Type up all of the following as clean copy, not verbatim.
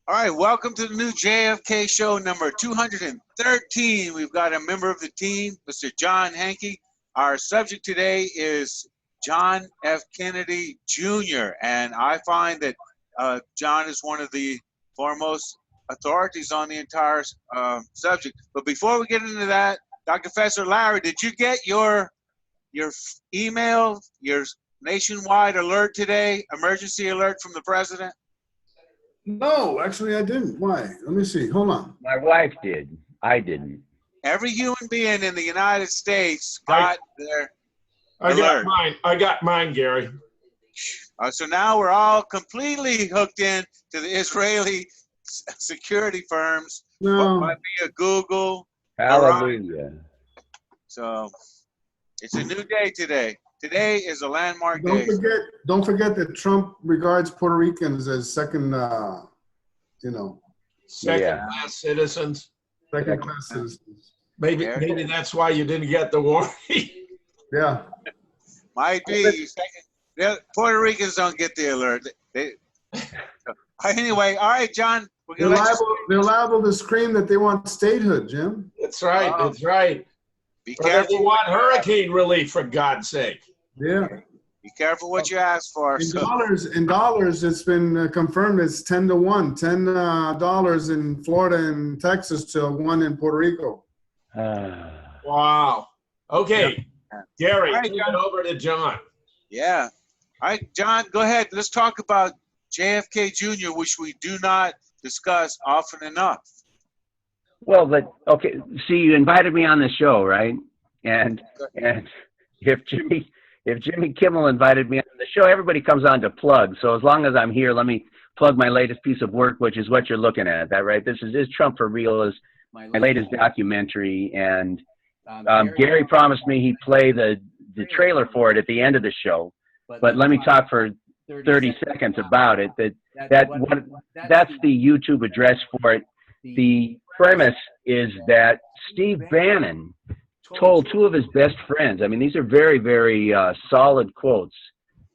All right, welcome to the new JFK show number 213. We've got a member of the team, Mr. John Hankey. Our subject today is John F. Kennedy Jr., and I find that John is one of the foremost authorities on the entire subject. But before we get into that, Dr. Professor Larry, did you get your email, your nationwide alert today, emergency alert from the president? No, actually I didn't. Why? Let me see. Hold on. My wife did. I didn't. Every human being in the United States got their alert. I got mine, Gary. So now we're all completely hooked in to the Israeli security firms by via Google. Hallelujah. So it's a new day today. Today is a landmark day. Don't forget that Trump regards Puerto Ricans as second class citizens. Second class citizens. Maybe that's why you didn't get the warning. Yeah. Might be. Puerto Ricans don't get the alert. Anyway, all right, John. They're liable to scream that they want statehood, Jim. That's right. That's right. Be careful. They want hurricane relief, for God's sake. Yeah. Be careful what you ask for. In dollars, it's been confirmed it's 10-1. $10 in Florida and Texas to 1 in Puerto Rico. Wow. Okay, yeah. Gary, turn it over to John. Yeah. All right, John, go ahead. Let's talk about JFK Jr., which we do not discuss often enough. Well, see, you invited me on the show, right? And if Jimmy Kimmel invited me on the show, everybody comes on to plug. So as long as I'm here, let me plug my latest piece of work, which is what you're looking at. That right? This is Trump for Real, is my latest documentary, and Gary promised me he'd play the trailer for it at the end of the show. But let me talk for 30 seconds about it. That's the YouTube address for it. The premise is that Steve Bannon told two of his best friends, I mean, these are very, very solid quotes,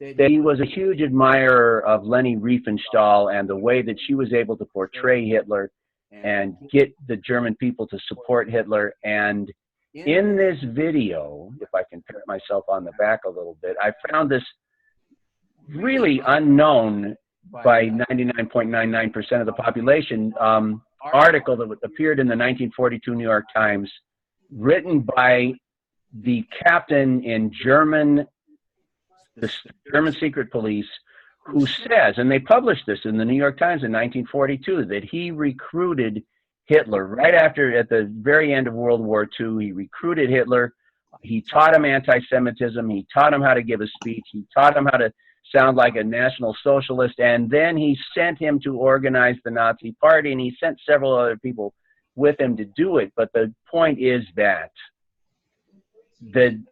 that he was a huge admirer of Leni Riefenstahl and the way that she was able to portray Hitler and get the German people to support Hitler. And in this video, if I can pat myself on the back a little bit, I found this really unknown by 99.99% of the population article that appeared in the 1942 New York Times, written by the captain in the German secret police, who says, and they published this in the New York Times in 1942, that he recruited Hitler right after, at the very end of World War II. He recruited Hitler. He taught him anti-Semitism. He taught him how to give a speech. He taught him how to sound like a National Socialist. And then he sent him to organize the Nazi Party, and he sent several other people with him to do it. But the point is that the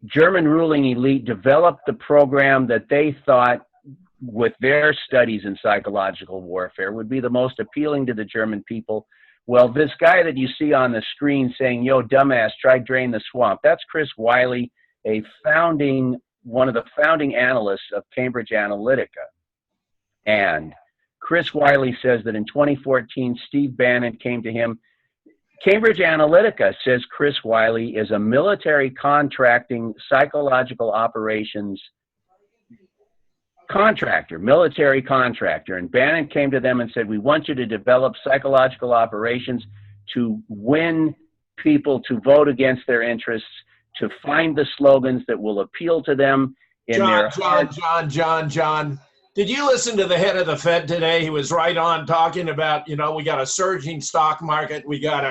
German ruling elite developed the program that they thought, with their studies in psychological warfare, would be the most appealing to the German people. Well, this guy that you see on the screen saying, "Yo, dumbass, try drain the swamp," that's Chris Wiley, one of the founding analysts of Cambridge Analytica. And Chris Wiley says that in 2014, Steve Bannon came to him. Cambridge Analytica says Chris Wiley is a military contracting psychological operations military contractor. And Bannon came to them and said, "We want you to develop psychological operations to win people to vote against their interests, to find the slogans that will appeal to them in their heart." John, did you listen to the head of the Fed today? He was right on talking about, we got a surging stock market, we got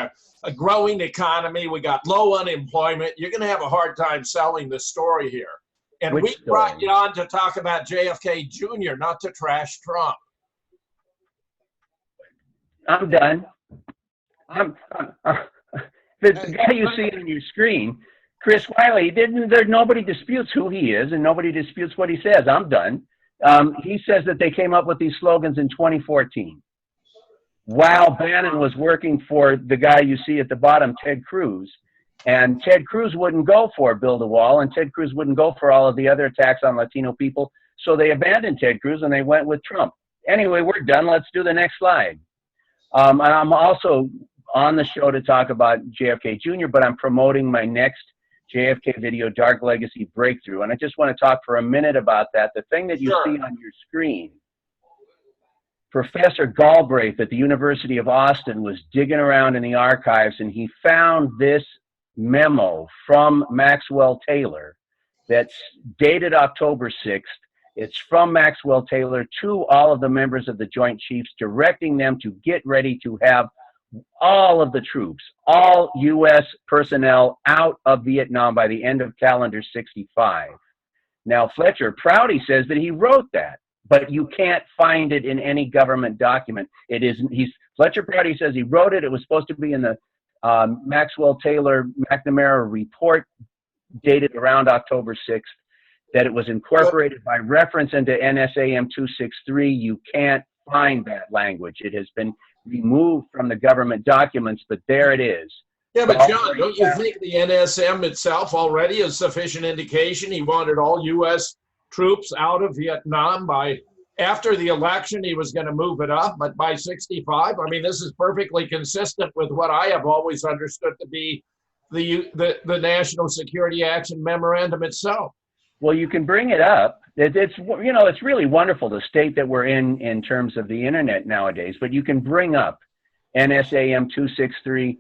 a growing economy, we got low unemployment. You're going to have a hard time selling the story here. And we brought you on to talk about JFK Jr., not to trash Trump. I'm done. The guy you see on your screen, Chris Wiley, nobody disputes who he is, and nobody disputes what he says. I'm done. He says that they came up with these slogans in 2014, while Bannon was working for the guy you see at the bottom, Ted Cruz. And Ted Cruz wouldn't go for Build a Wall, and Ted Cruz wouldn't go for all of the other attacks on Latino people. So they abandoned Ted Cruz and they went with Trump. Anyway, we're done. Let's do the next slide. And I'm also on the show to talk about JFK Jr., but I'm promoting my next JFK video, Dark Legacy Breakthrough. And I just want to talk for a minute about that. The thing that you see on your screen, Professor Galbraith at the University of Austin was digging around in the archives, and he found this memo from Maxwell Taylor that's dated October 6th. It's from Maxwell Taylor to all of the members of the Joint Chiefs, directing them to get ready to have all of the troops, all U.S. personnel out of Vietnam by the end of calendar 65. Now, Fletcher Prouty says that he wrote that, but you can't find it in any government document. Fletcher Prouty says he wrote it. It was supposed to be in the Maxwell Taylor McNamara report dated around October 6th, that it was incorporated by reference into NSAM 263. You can't find that language. It has been removed from the government documents, but there it is. Yeah, but John, don't you think the NSM itself already is sufficient indication he wanted all U.S. troops out of Vietnam after the election? He was going to move it up, but by 65, I mean, this is perfectly consistent with what I have always understood to be the National Security Action Memorandum itself. Well, you can bring it up. It's really wonderful the state that we're in terms of the internet nowadays, but you can bring up NSAM 263.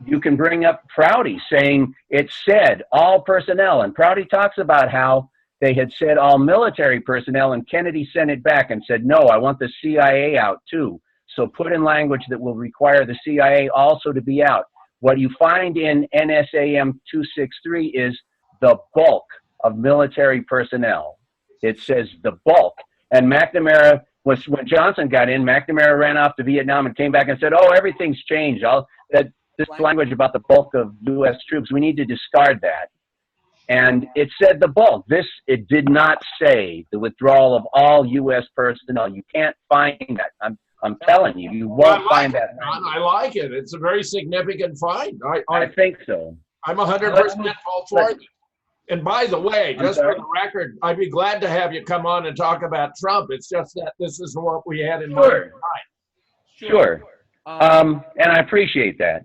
You can bring up Prouty saying it said all personnel, and Prouty talks about how they had said all military personnel, and Kennedy sent it back and said, no, I want the CIA out too. So put in language that will require the CIA also to be out. What you find in NSAM 263 is the bulk of military personnel. It says the bulk. And McNamara, when Johnson got in, McNamara ran off to Vietnam and came back and said, oh, everything's changed. This language about the bulk of U.S. troops, we need to discard that. And it said the bulk. It did not say the withdrawal of all U.S. personnel. You can't find that. I'm telling you, you won't find that. I like it. It's a very significant find. I think so. I'm 100% all for it. And by the way, just for the record, I'd be glad to have you come on and talk about Trump. It's just that this is what we had in mind. Sure. And I appreciate that.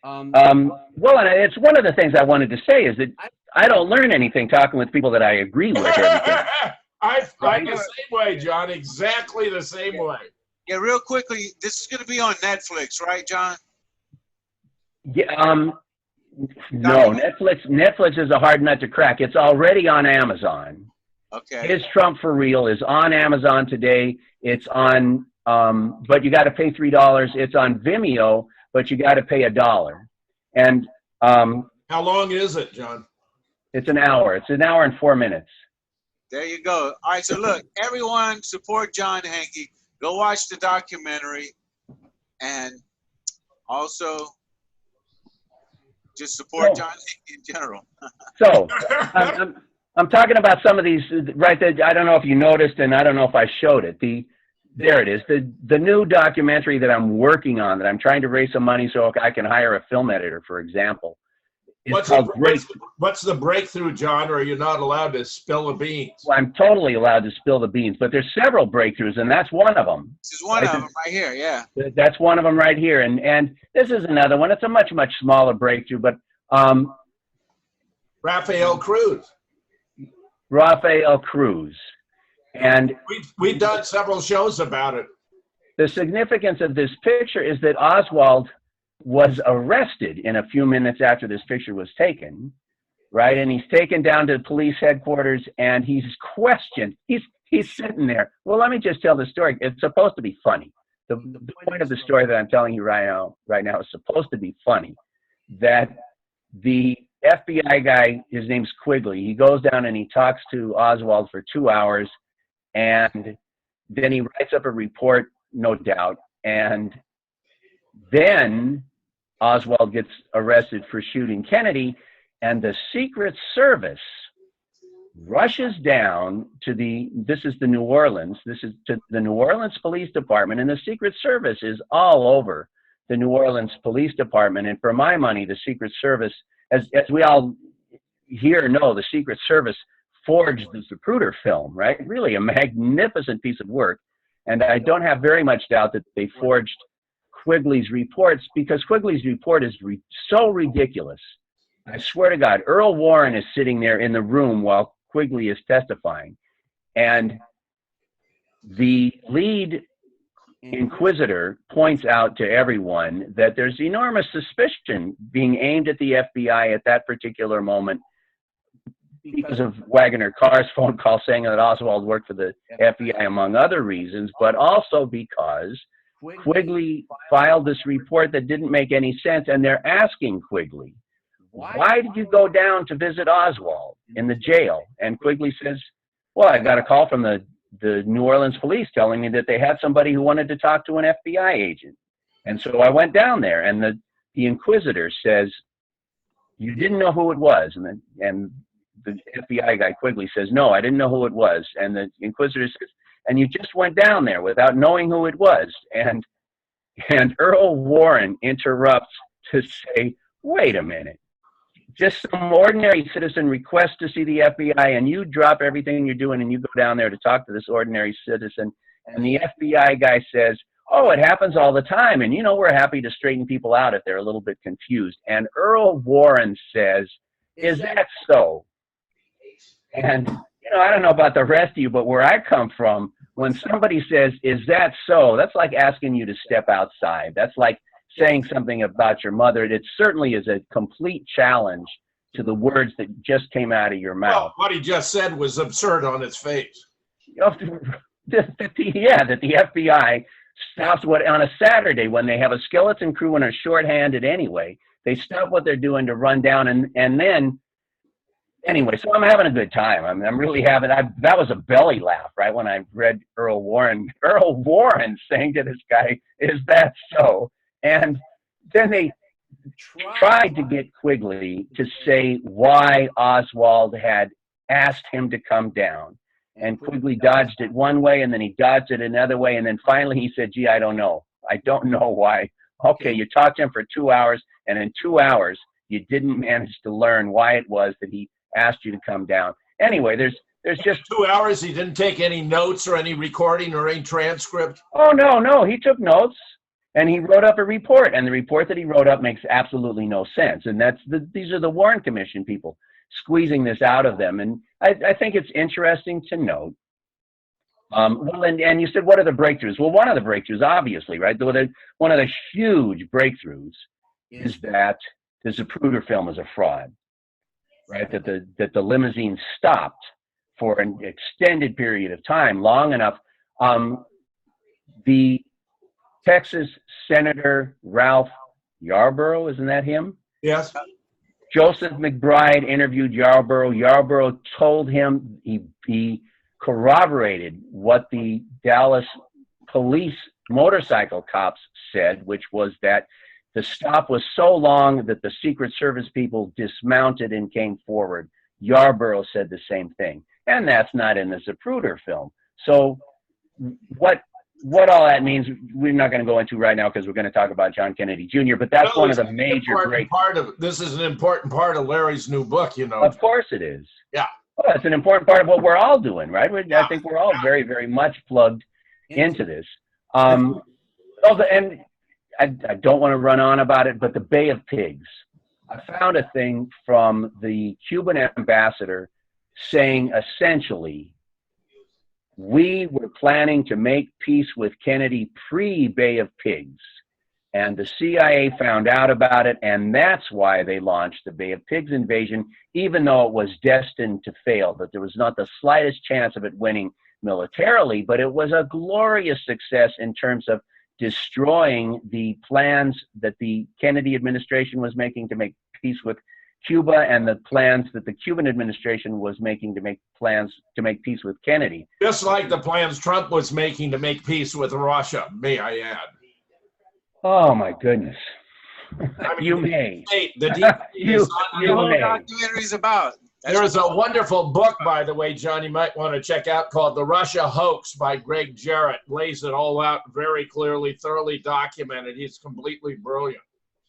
Well, and it's one of the things I wanted to say is that I don't learn anything talking with people that I agree with. I'm the same way, John. Exactly the same way. Yeah, real quickly, this is going to be on Netflix, right, John? Yeah. No, Netflix is a hard nut to crack. It's already on Amazon. Okay. Is Trump for Real is on Amazon today. It's on, but you got to pay $3. It's on Vimeo, but you got to pay $1. And how long is it, John? It's an hour. It's an hour and 4 minutes. There you go. All right, so look, everyone support John Hankey. Go watch the documentary, and also just support John Hankey in general. So I'm talking about some of these, right? I don't know if you noticed, and I don't know if I showed it. There it is. The new documentary that I'm working on, that I'm trying to raise some money so I can hire a film editor, for example. What's the breakthrough, John, or are you not allowed to spill the beans? Well, I'm totally allowed to spill the beans, but there's several breakthroughs, and that's one of them. This is one of them right here, yeah. That's one of them right here, and this is another one. It's a much, much smaller breakthrough, but Rafael Cruz. And we've done several shows about it. The significance of this picture is that Oswald was arrested in a few minutes after this picture was taken, right? And he's taken down to police headquarters, and he's questioned. He's sitting there. Well, let me just tell the story. It's supposed to be funny. The point of the story that I'm telling you right now is supposed to be funny. That the FBI guy, his name's Quigley, he goes down and he talks to Oswald for 2 hours, and then he writes up a report, no doubt, and then Oswald gets arrested for shooting Kennedy, and the Secret Service rushes down to this is the New Orleans Police Department, and the Secret Service is all over the New Orleans Police Department. And for my money, the Secret Service, as we all here know, the Secret Service forged the Zapruder film, right? Really a magnificent piece of work. And I don't have very much doubt that they forged Quigley's reports, because Quigley's report is so ridiculous. I swear to God, Earl Warren is sitting there in the room while Quigley is testifying. And the lead inquisitor points out to everyone that there's enormous suspicion being aimed at the FBI at that particular moment because of Wagoner Carr's phone call saying that Oswald worked for the FBI, among other reasons, but also because Quigley filed this report that didn't make any sense, and they're asking Quigley, why did you go down to visit Oswald in the jail? And Quigley says, well, I got a call from the New Orleans police telling me that they had somebody who wanted to talk to an FBI agent. And so I went down there, and the inquisitor says, you didn't know who it was? And the FBI guy Quigley says, no, I didn't know who it was. And the inquisitor says, and you just went down there without knowing who it was? And Earl Warren interrupts to say, wait a minute. Just some ordinary citizen requests to see the FBI, and you drop everything you're doing and you go down there to talk to this ordinary citizen. And the FBI guy says, oh, it happens all the time. And, we're happy to straighten people out if they're a little bit confused. And Earl Warren says, is that so? And, I don't know about the rest of you, but where I come from, when somebody says, is that so? That's like asking you to step outside. That's like saying something about your mother. It certainly is a complete challenge to the words that just came out of your mouth. Well, what he just said was absurd on its face. That the FBI stops on a Saturday when they have a skeleton crew and are shorthanded anyway. They stop what they're doing to run down, and then anyway. So I'm having a good time. I'm really having. That was a belly laugh, right, when I read Earl Warren saying to this guy, "Is that so?" And then they tried to get Quigley to say why Oswald had asked him to come down. And Quigley dodged it one way, and then he dodged it another way, and then finally he said, gee, I don't know. I don't know why. Okay, you talked to him for 2 hours, and in 2 hours, you didn't manage to learn why it was that he asked you to come down. Anyway, there's just 2 hours. He didn't take any notes or any recording or any transcript. Oh, no, he took notes. And he wrote up a report, and the report that he wrote up makes absolutely no sense. And these are the Warren Commission people squeezing this out of them. And I think it's interesting to note. And you said, what are the breakthroughs? Well, one of the breakthroughs, obviously, right? One of the huge breakthroughs is that the Zapruder film is a fraud, right? That the limousine stopped for an extended period of time, long enough. The Texas Senator Ralph Yarborough, isn't that him? Yes. Joseph McBride interviewed Yarborough. Yarborough told him, he corroborated what the Dallas police motorcycle cops said, which was that the stop was so long that the Secret Service people dismounted and came forward. Yarborough said the same thing. And that's not in the Zapruder film. So what all that means, we're not going to go into right now because we're going to talk about John Kennedy Jr., but that's one of the major breakthroughs. This is an important part of Larry's new book, Of course it is. Yeah. Well, it's an important part of what we're all doing, right? I think we're all very, very much plugged into this. And I don't want to run on about it, but the Bay of Pigs. I found a thing from the Cuban ambassador saying essentially, we were planning to make peace with Kennedy pre-Bay of Pigs, and the CIA found out about it, and that's why they launched the Bay of Pigs invasion, even though it was destined to fail, that there was not the slightest chance of it winning militarily, but it was a glorious success in terms of destroying the plans that the Kennedy administration was making to make peace with Cuba and the plans that the Cuban administration was making to make peace with Kennedy. Just like the plans Trump was making to make peace with Russia, may I add. Oh, my goodness. I mean, You may. The deep You may. Documentary's about. There is a wonderful book, by the way, John, you might want to check out called The Russia Hoax by Greg Jarrett. Lays it all out very clearly, thoroughly documented. He's completely brilliant.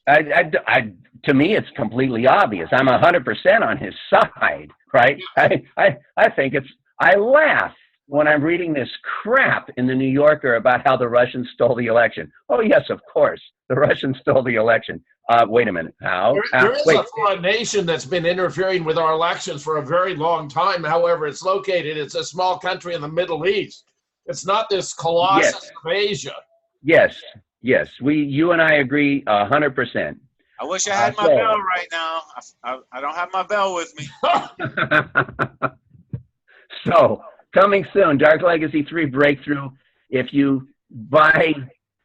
To me, it's completely obvious. I'm 100% on his side, right? I think I laugh when I'm reading this crap in the New Yorker about how the Russians stole the election. Oh, yes, of course, the Russians stole the election. Wait a minute, how? There is Wait. a foreign nation that's been interfering with our elections for a very long time. However, it's located, it's a small country in the Middle East. It's not this colossus of Asia. Yes, you and I agree 100%. I wish I had my bell right now. I don't have my bell with me. So, coming soon, Dark Legacy 3 Breakthrough. If you buy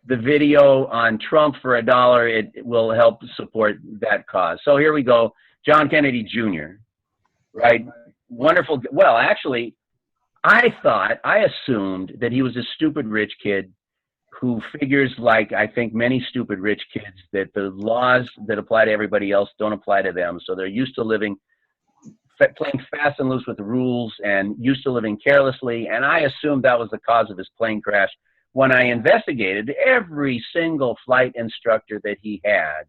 the video on Trump for $1, it will help support that cause. So here we go. John Kennedy Jr., right? Wonderful. Well, actually, I assumed that he was a stupid rich kid who figures, like I think many stupid rich kids, that the laws that apply to everybody else don't apply to them. So they're used to living, playing fast and loose with the rules and used to living carelessly. And I assumed that was the cause of his plane crash. When I investigated, every single flight instructor that he had,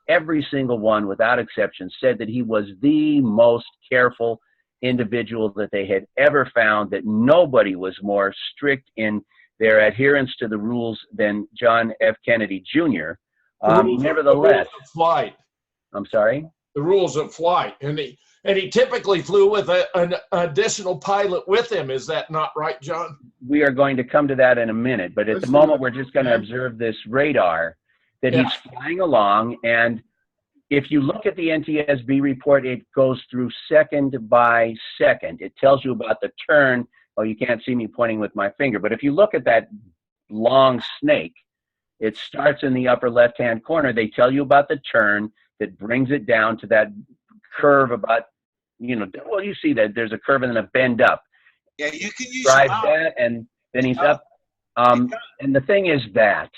every single one without exception, said that he was the most careful individual that they had ever found, that nobody was more strict in their adherence to the rules than John F. Kennedy Jr. Nevertheless, the rules of flight. I'm sorry? The rules of flight. And he typically flew with an additional pilot with him. Is that not right, John? We are going to come to that in a minute, but at the moment we're just going to observe this radar that he's flying along. And if you look at the NTSB report, it goes through second by second. It tells you about the turn. Oh, you can't see me pointing with my finger, but if you look at that long snake, it starts in the upper left-hand corner. They tell you about the turn that brings it down to that curve about, well, you see that there's a curve and then a bend up. Yeah, you can use drive that, and then he's up. And the thing is that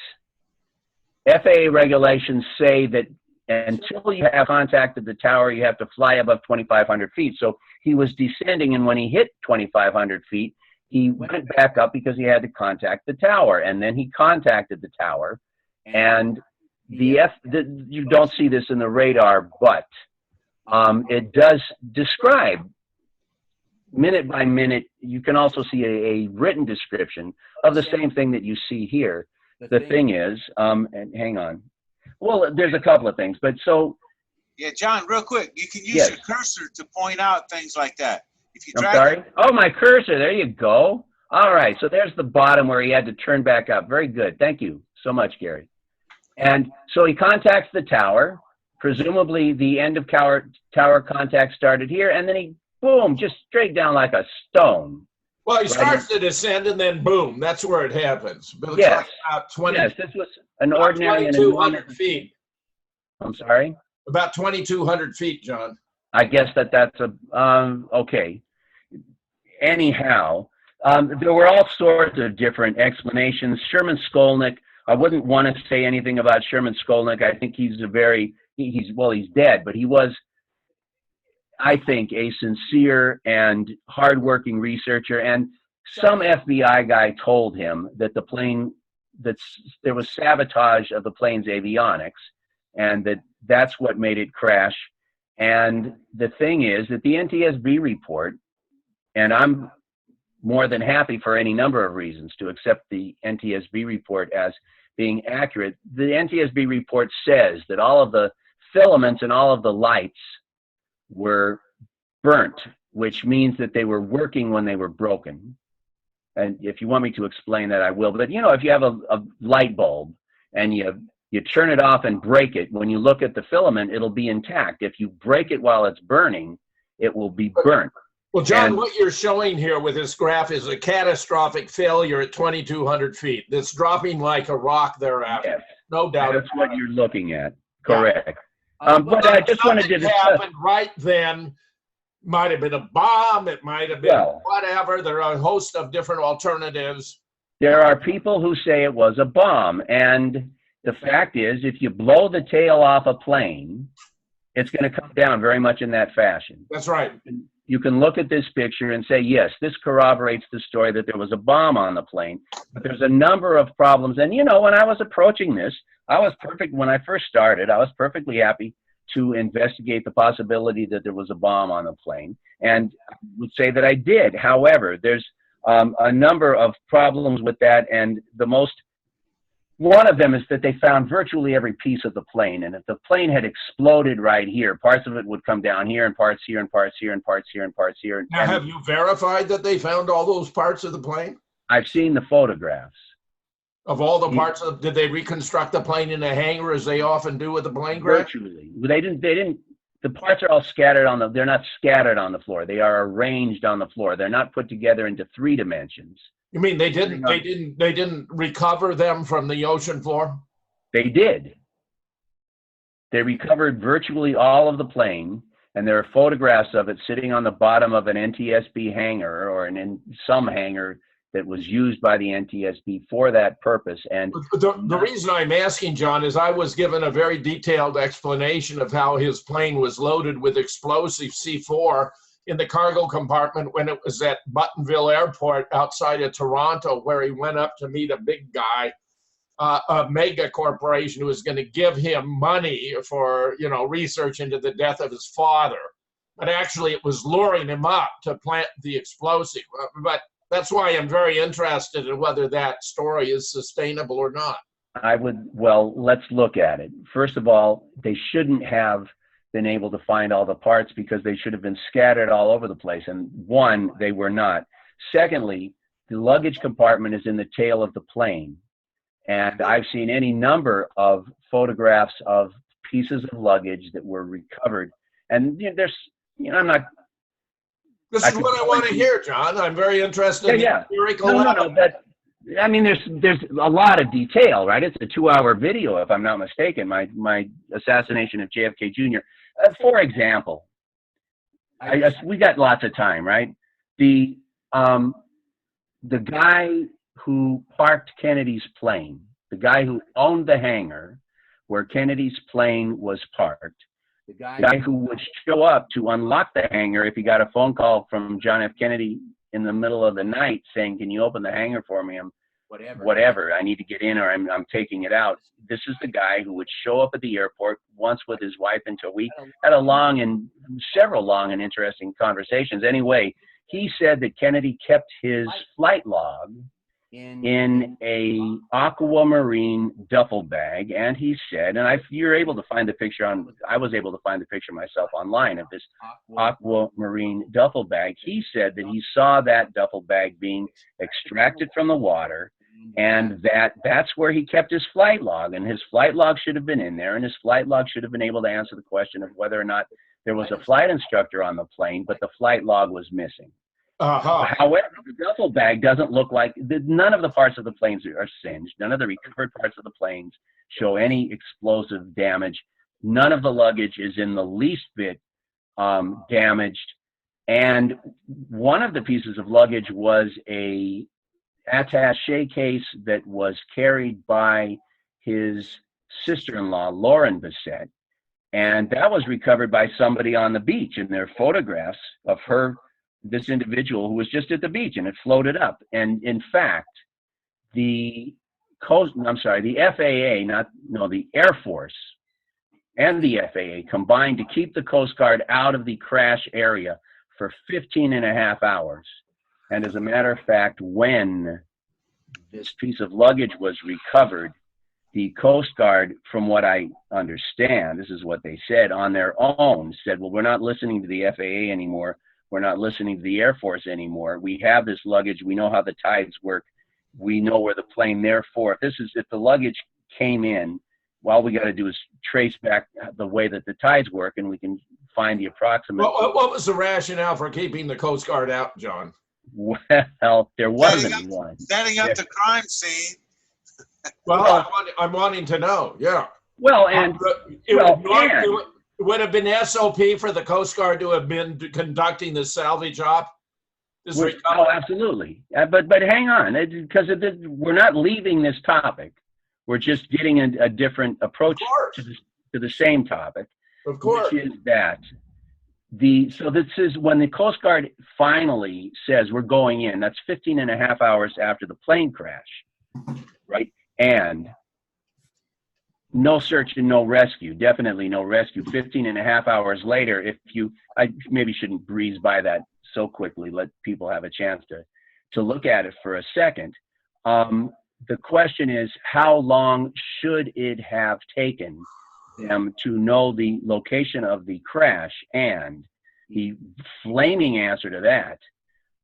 FAA regulations say that until you have contacted the tower, you have to fly above 2,500 feet. So he was descending, and when he hit 2,500 feet, he went back up because he had to contact the tower. And then he contacted the tower. And you don't see this in the radar, but it does describe minute by minute. You can also see a written description of the same thing that you see here. The thing is, and hang on. Well, there's a couple of things, but so. Yeah, John, real quick, you can use your cursor to point out things like that. If you I'm sorry? Oh, my cursor. There you go. All right. So there's the bottom where he had to turn back up. Very good. Thank you so much, Gary. And so he contacts the tower. Presumably the end of tower contact started here, and then he, boom, just straight down like a stone. Well, he starts to descend, and then boom, that's where it happens. But yes. Like about 20, yes, this was an ordinary 2,200 feet. I'm sorry? About 2,200 feet, John. I guess that's okay. Anyhow, there were all sorts of different explanations. Sherman Skolnick, I wouldn't want to say anything about Sherman Skolnick. I think he's he's dead, but he was, I think, a sincere and hardworking researcher. And some FBI guy told him that there was sabotage of the plane's avionics, and that's what made it crash. And the thing is that the NTSB report, and I'm more than happy for any number of reasons to accept the NTSB report as being accurate. The NTSB report says that all of the filaments and all of the lights were burnt, which means that they were working when they were broken. And if you want me to explain that, I will. But if you have a light bulb and you turn it off and break it, when you look at the filament, it'll be intact. If you break it while it's burning, it will be burnt. Well, John, what you're showing here with this graph is a catastrophic failure at 2,200 feet. That's dropping like a rock thereafter. Yes. No doubt. That's what you're looking at. Correct. Yeah. But I just wanted to discuss. Happened right then. Might have been a bomb. It might have been whatever. There are a host of different alternatives. There are people who say it was a bomb. And the fact is, if you blow the tail off a plane, it's going to come down very much in that fashion. That's right. You can look at this picture and say, yes, this corroborates the story that there was a bomb on the plane. But there's a number of problems. And, when I was approaching this, when I first started, I was perfectly happy to investigate the possibility that there was a bomb on the plane. And I would say that I did. However, there's a number of problems with that, and one of them is that they found virtually every piece of the plane, and if the plane had exploded right here, parts of it would come down here, and parts here, and parts here, and parts here, and parts here. Now, have you verified that they found all those parts of the plane? I've seen the photographs. Of all the parts did they reconstruct the plane in a hangar as they often do with the plane crash? Virtually. They didn't, the parts are all scattered they're not scattered on the floor. They are arranged on the floor. They're not put together into 3 dimensions. You mean they didn't recover them from the ocean floor? They did. They recovered virtually all of the plane, and there are photographs of it sitting on the bottom of an NTSB hangar or in some hangar that was used by the NTSB for that purpose. And the reason I'm asking, John, is I was given a very detailed explanation of how his plane was loaded with explosive C4 in the cargo compartment when it was at Buttonville Airport outside of Toronto, where he went up to meet a big guy, a mega corporation who was going to give him money for, research into the death of his father. But actually it was luring him up to plant the explosive. But that's why I'm very interested in whether that story is sustainable or not. Well, let's look at it. First of all, they shouldn't have been able to find all the parts because they should have been scattered all over the place. And one, they were not. Secondly, the luggage compartment is in the tail of the plane. And I've seen any number of photographs of pieces of luggage that were recovered. And I'm not. This is what I want to hear, John. I'm very interested in the theoretical level. There's a lot of detail, right? It's a 2-hour video, if I'm not mistaken, my assassination of JFK Jr. For example, we got lots of time, right? The guy who parked Kennedy's plane, the guy who owned the hangar where Kennedy's plane was parked, the guy who would show up to unlock the hangar if he got a phone call from John F. Kennedy in the middle of the night saying, "Can you open the hangar for me? Whatever. I need to get in, or I'm taking it out." This is the guy who would show up at the airport once with his wife until we had several long and interesting conversations. Anyway, he said that Kennedy kept his flight log in a aquamarine duffel bag, and he said, and you're able to find the picture I was able to find the picture myself online of this aquamarine duffel bag. He said that he saw that duffel bag being extracted from the water, and that's where he kept his flight log, and his flight log should have been in there, and his flight log should have been able to answer the question of whether or not there was a flight instructor on the plane, but the flight log was missing. However, the duffel bag doesn't look like, none of the parts of the planes are singed. None of the recovered parts of the planes show any explosive damage. None of the luggage is in the least bit damaged. And one of the pieces of luggage was a attaché case that was carried by his sister-in-law, Lauren Bissett. And that was recovered by somebody on the beach, and there are photographs of this individual who was just at the beach, and it floated up. And in fact, the Air Force and the FAA combined to keep the Coast Guard out of the crash area for 15 and a half hours. And as a matter of fact, when this piece of luggage was recovered, the Coast Guard, from what I understand, this is what they said on their own, said, well, we're not listening to the FAA anymore. We're not listening to the Air Force anymore. We have this luggage. We know how the tides work. We know where the plane, therefore, if the luggage came in, all we got to do is trace back the way that the tides work, and we can find the approximate. What was the rationale for keeping the Coast Guard out, John? Well, there wasn't one. Setting up the crime scene. Well, I'm wanting to know, yeah. Well, and it would have been SOP for the Coast Guard to have been conducting the salvage op? Oh, absolutely. But hang on, because we're not leaving this topic. We're just getting a different approach to the same topic. Of course. Which is that so this is when the Coast Guard finally says we're going in. That's 15 and a half hours after the plane crash, right? And no search and no rescue, definitely no rescue. 15 and a half hours later, I maybe shouldn't breeze by that so quickly, let people have a chance to look at it for a second. The question is, how long should it have taken them to know the location of the crash? And the flaming answer to that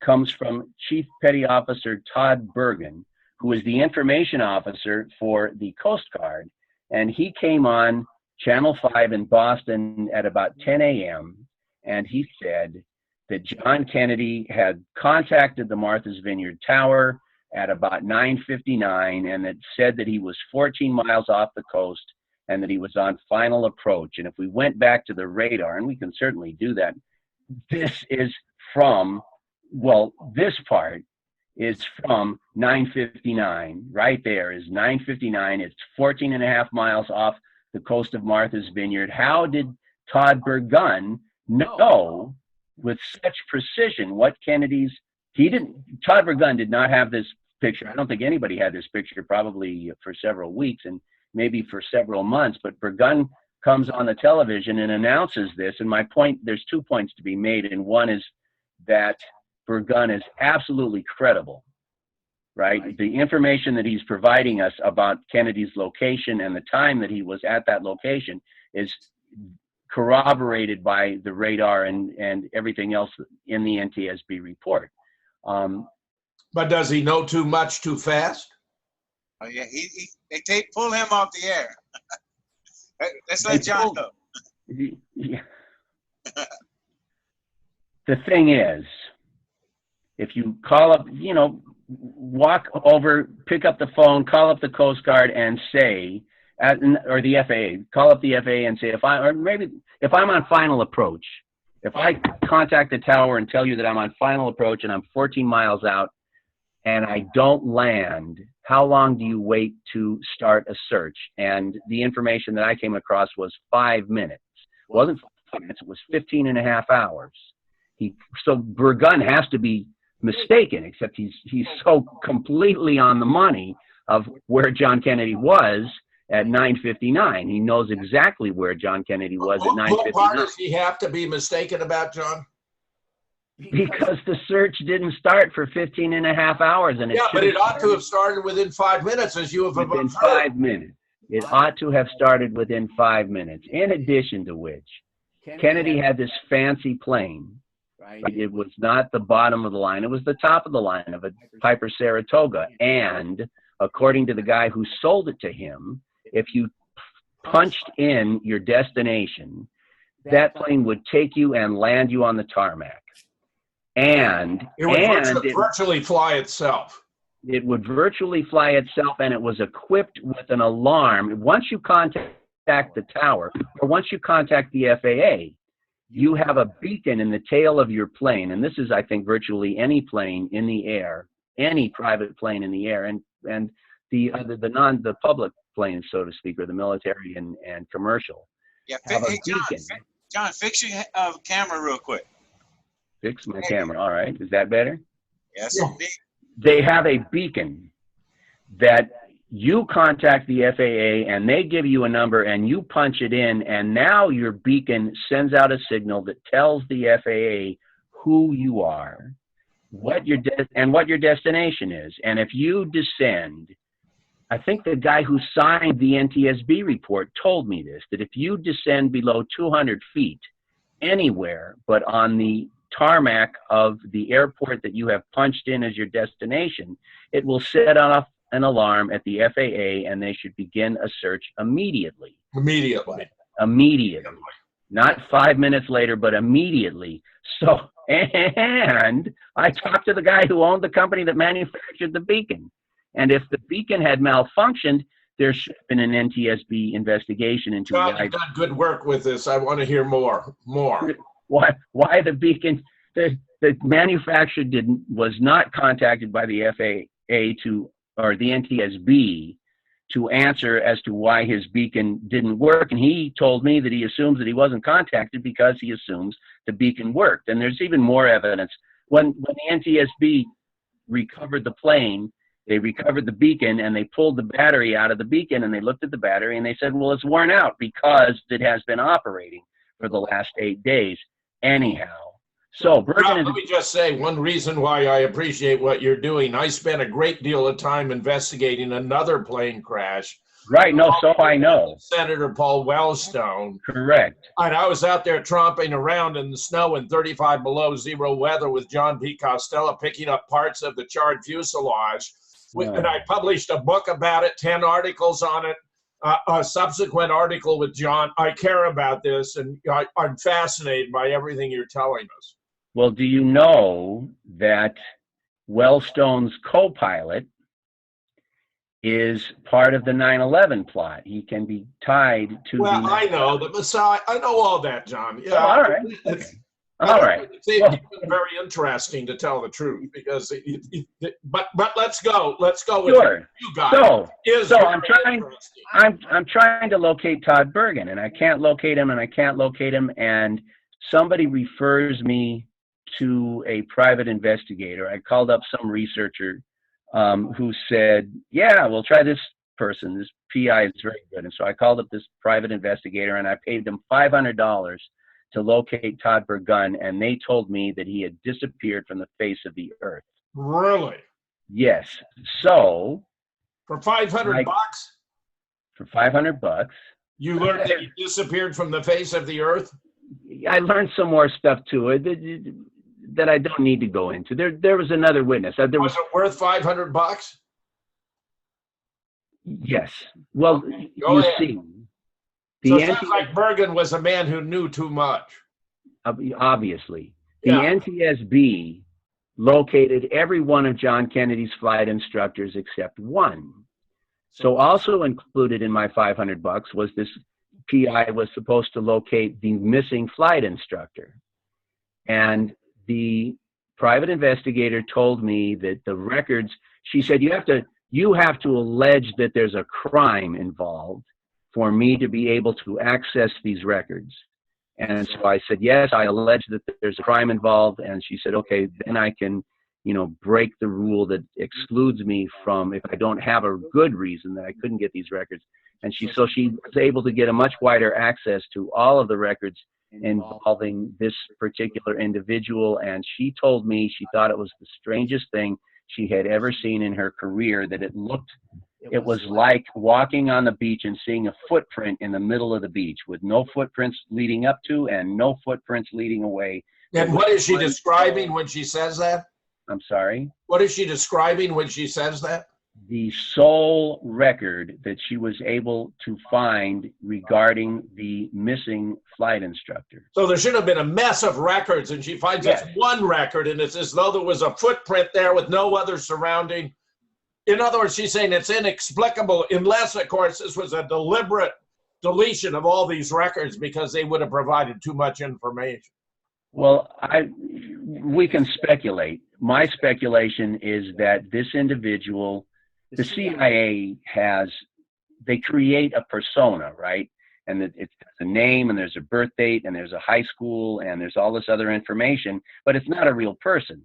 comes from Chief Petty Officer Todd Burgunn, who is the information officer for the Coast Guard. And he came on Channel 5 in Boston at about 10 a.m. and he said that John Kennedy had contacted the Martha's Vineyard Tower at about 9:59 and that said that he was 14 miles off the coast and that he was on final approach. And if we went back to the radar, and we can certainly do that, this is from, well, this part is from 9:59. Right there is 9:59. It's 14 and a half miles off the coast of Martha's Vineyard. How did Todd Burgunn know with such precision what Kennedy's, Todd Burgunn did not have this picture. I don't think anybody had this picture probably for several weeks and maybe for several months, but Burgunn comes on the television and announces this. And my point, there's 2 points to be made. And one is that Burgunn is absolutely credible, right? The information that he's providing us about Kennedy's location and the time that he was at that location is corroborated by the radar and everything else in the NTSB report. But does he know too much too fast? Oh yeah, they pull him off the air. Let's let John go. Yeah. The thing is, if you call up, walk over, pick up the phone, call up the Coast Guard and say, or the FAA, call up the FAA and say, if I'm on final approach, if I contact the tower and tell you that I'm on final approach and I'm 14 miles out and I don't land, how long do you wait to start a search? And the information that I came across was 5 minutes. It wasn't 5 minutes, it was 15 and a half hours. So Burgunn has to be mistaken, except he's so completely on the money of where John Kennedy was at 9:59. He knows exactly where John Kennedy was at 9:59. What part does he have to be mistaken about, John? Because the search didn't start for 15 and a half hours. And but it ought to have started within 5 minutes, as you have within observed. 5 minutes. It ought to have started within 5 minutes. In addition to which, Kennedy had this fancy plane. Right? It was not the bottom of the line. It was the top of the line of a Piper Saratoga. And according to the guy who sold it to him, if you punched in your destination, that plane would take you and land you on the tarmac. And it would virtually fly itself. It would virtually fly itself, and it was equipped with an alarm. Once you contact the tower, or once you contact the FAA, you have a beacon in the tail of your plane, and this is, I think, virtually any plane in the air, any private plane in the air, and the public planes, so to speak, or the military and commercial. Yeah, have a hey, beacon. John, fix your camera real quick. Fix my camera. All right, is that better? Yes, Yeah. indeed. They have a beacon that you contact the FAA and they give you a number and you punch it in, and now your beacon sends out a signal that tells the FAA who you are, what your destination is. And if you descend, I think the guy who signed the NTSB report told me this, that if you descend below 200 feet anywhere but on the tarmac of the airport that you have punched in as your destination, it will set off an alarm at the FAA and they should begin a search immediately. Immediately. Not 5 minutes later, but immediately. So, and I talked to the guy who owned the company that manufactured the beacon. And if the beacon had malfunctioned, there should have been an NTSB investigation into John, you've done good work with this. I want to hear more. Why the beacon, the manufacturer was not contacted by the FAA or the NTSB to answer as to why his beacon didn't work. And he told me that he assumes that he wasn't contacted because he assumes the beacon worked. And there's even more evidence. When the NTSB recovered the plane, they recovered the beacon and they pulled the battery out of the beacon and they looked at the battery and they said, well, it's worn out because it has been operating for the last 8 days. Anyhow, So Rob, Burgunn let is me just say one reason why I appreciate what you're doing. I spent a great deal of time investigating another plane crash. right. No, so I know. Senator Paul Wellstone. Correct. And I was out there tromping around in the snow in 35 below zero weather with John P. Costello, picking up parts of the charred fuselage. And I published a book about it, 10 articles on it, a subsequent article with John. I care about this, and I'm fascinated by everything you're telling us. Well, do you know that Wellstone's co-pilot is part of the 9/11 plot? He can be tied to Well, the... I know the Messiah. I know all that, John. Yeah. All right. All right. It's been very interesting, to tell the truth, because but let's go with Sure. you guys. So I'm trying to locate Todd Burgunn, and I can't locate him, and somebody refers me to a private investigator. I called up some researcher who said, yeah, we'll try this person. This PI is very good. And so I called up this private investigator, and I paid them $500 to locate Todd Burgunn, and they told me that he had disappeared from the face of the earth. Really? Yes. So for $500 bucks? For $500. You learned that he disappeared from the face of the earth? I learned some more stuff too that I don't need to go into. There was another witness. Was it worth $500 bucks? Yes. Well, Go ahead. see. So it sounds like Burgunn was a man who knew too much. Obviously. The NTSB located every one of John Kennedy's flight instructors except one. So also included in my $500 was this PI was supposed to locate the missing flight instructor. And the private investigator told me that the records, she said, you have to allege that there's a crime involved for me to be able to access these records. And so I said, yes, I allege that there's a crime involved. And she said, okay, then I can, break the rule that excludes me from, if I don't have a good reason that I couldn't get these records. And she was able to get a much wider access to all of the records involving this particular individual. And she told me she thought it was the strangest thing she had ever seen in her career, that it was like walking on the beach and seeing a footprint in the middle of the beach with no footprints leading up to and no footprints leading away. And what is she describing when she says that? I'm sorry? What is she describing when she says that? The sole record that she was able to find regarding the missing flight instructor. So there should have been a mess of records, and she finds this one record, and it's as though there was a footprint there with no other surrounding. In other words, she's saying it's inexplicable, unless, of course, this was a deliberate deletion of all these records because they would have provided too much information. Well, we can speculate. My speculation is that this individual, the CIA they create a persona, right? And it's a name, and there's a birth date, and there's a high school, and there's all this other information, but it's not a real person.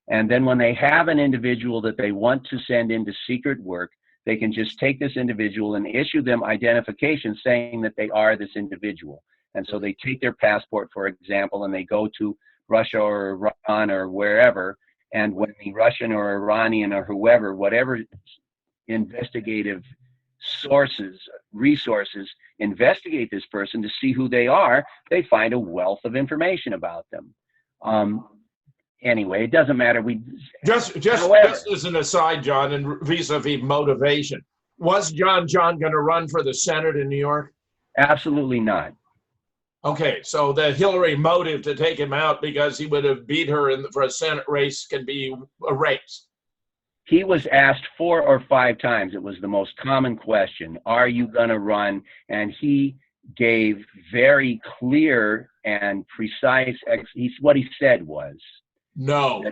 And then when they have an individual that they want to send into secret work, they can just take this individual and issue them identification saying that they are this individual. And so they take their passport, for example, and they go to Russia or Iran or wherever. And when the Russian or Iranian or whoever, whatever investigative resources investigate this person to see who they are, they find a wealth of information about them. Anyway, it doesn't matter. Just as an aside, John, and vis-a-vis motivation, was John going to run for the Senate in New York? Absolutely not. Okay, so the Hillary motive to take him out because he would have beat her for a Senate race can be erased. He was asked 4 or 5 times. It was the most common question. Are you going to run? And he gave very clear and precise. What he said was no.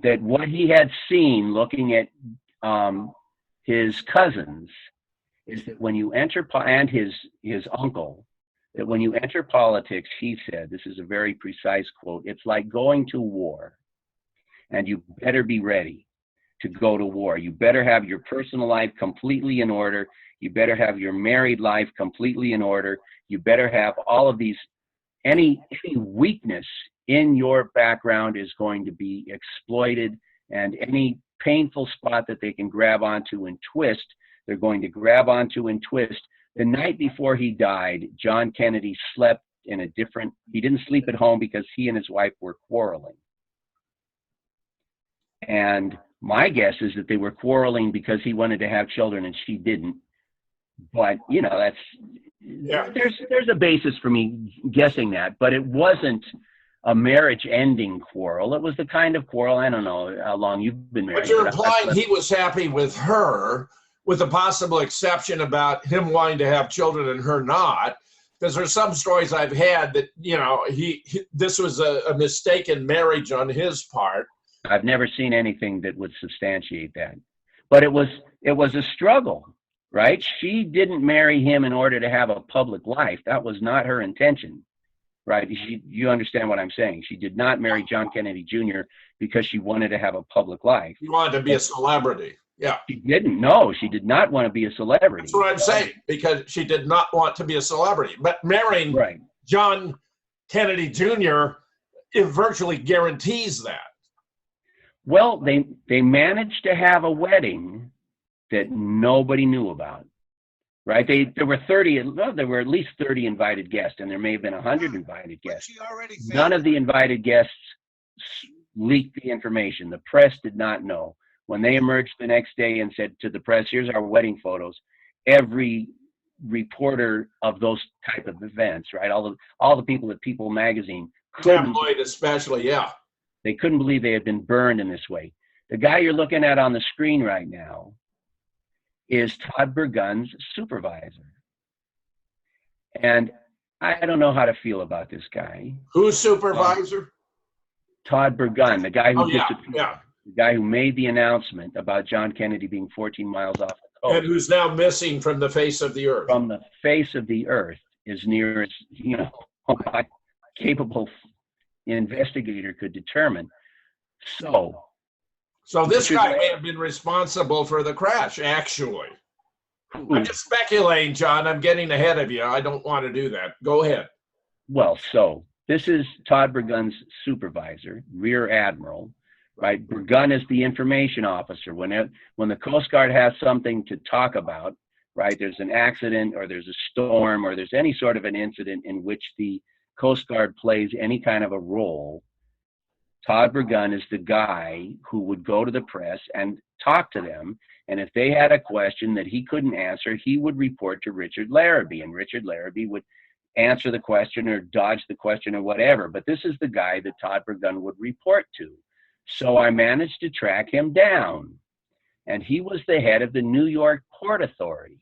That what he had seen looking at his cousins is that when you enter, and his uncle, that when you enter politics, he said, this is a very precise quote, it's like going to war. And you better be ready to go to war. You better have your personal life completely in order. You better have your married life completely in order. You better have all of these any weakness in your background is going to be exploited, and any painful spot that they can grab onto and twist, they're going to grab onto and twist. The night before he died, John Kennedy slept in a different, he didn't sleep at home because he and his wife were quarreling. And my guess is that they were quarreling because he wanted to have children and she didn't. But, you know, that's, Yeah. there's a basis for me guessing that, but it wasn't a marriage-ending quarrel. It was the kind of quarrel, I don't know how long you've been married. But you're implying he was happy with her, with a possible exception about him wanting to have children and her not. Because there's some stories I've had that, you know, this was a mistaken marriage on his part. I've never seen anything that would substantiate that. But it was a struggle, right? She didn't marry him in order to have a public life. That was not her intention, right? You understand what I'm saying? She did not marry John Kennedy Jr. because she wanted to have a public life. He wanted to be a celebrity. Yeah. She didn't. No, she did not want to be a celebrity. That's what I'm saying, because she did not want to be a celebrity. But marrying Right. John Kennedy Jr., it virtually guarantees that. Well, they managed to have a wedding that nobody knew about, right? There were at least 30 invited guests, and there may have been 100 invited guests. None of the invited guests leaked the information. The press did not know. When they emerged the next day and said to the press, here's our wedding photos, every reporter of those type of events, right? All the people at People magazine, Tabloid especially, yeah. they couldn't believe they had been burned in this way. The guy you're looking at on the screen right now is Todd Burgunn's supervisor. And I don't know how to feel about this guy. Who's supervisor? Todd Burgunn, the guy who disappeared. Yeah. The guy who made the announcement about John Kennedy being 14 miles off the coast. And who's now missing from the face of the earth. From the face of the earth, as near as, you know, a capable investigator could determine. So this guy may have been responsible for the crash, actually. I'm just speculating, John. I'm getting ahead of you. I don't want to do that. Go ahead. Well, so this is Todd Burgunn's supervisor, Rear Admiral. Right, Burgunn is the information officer. When the Coast Guard has something to talk about, right, there's an accident or there's a storm or there's any sort of an incident in which the Coast Guard plays any kind of a role, Todd Burgunn is the guy who would go to the press and talk to them. And if they had a question that he couldn't answer, he would report to Richard Larrabee, and Richard Larrabee would answer the question or dodge the question or whatever. But this is the guy that Todd Burgunn would report to. So I managed to track him down, and he was the head of the New York Port Authority.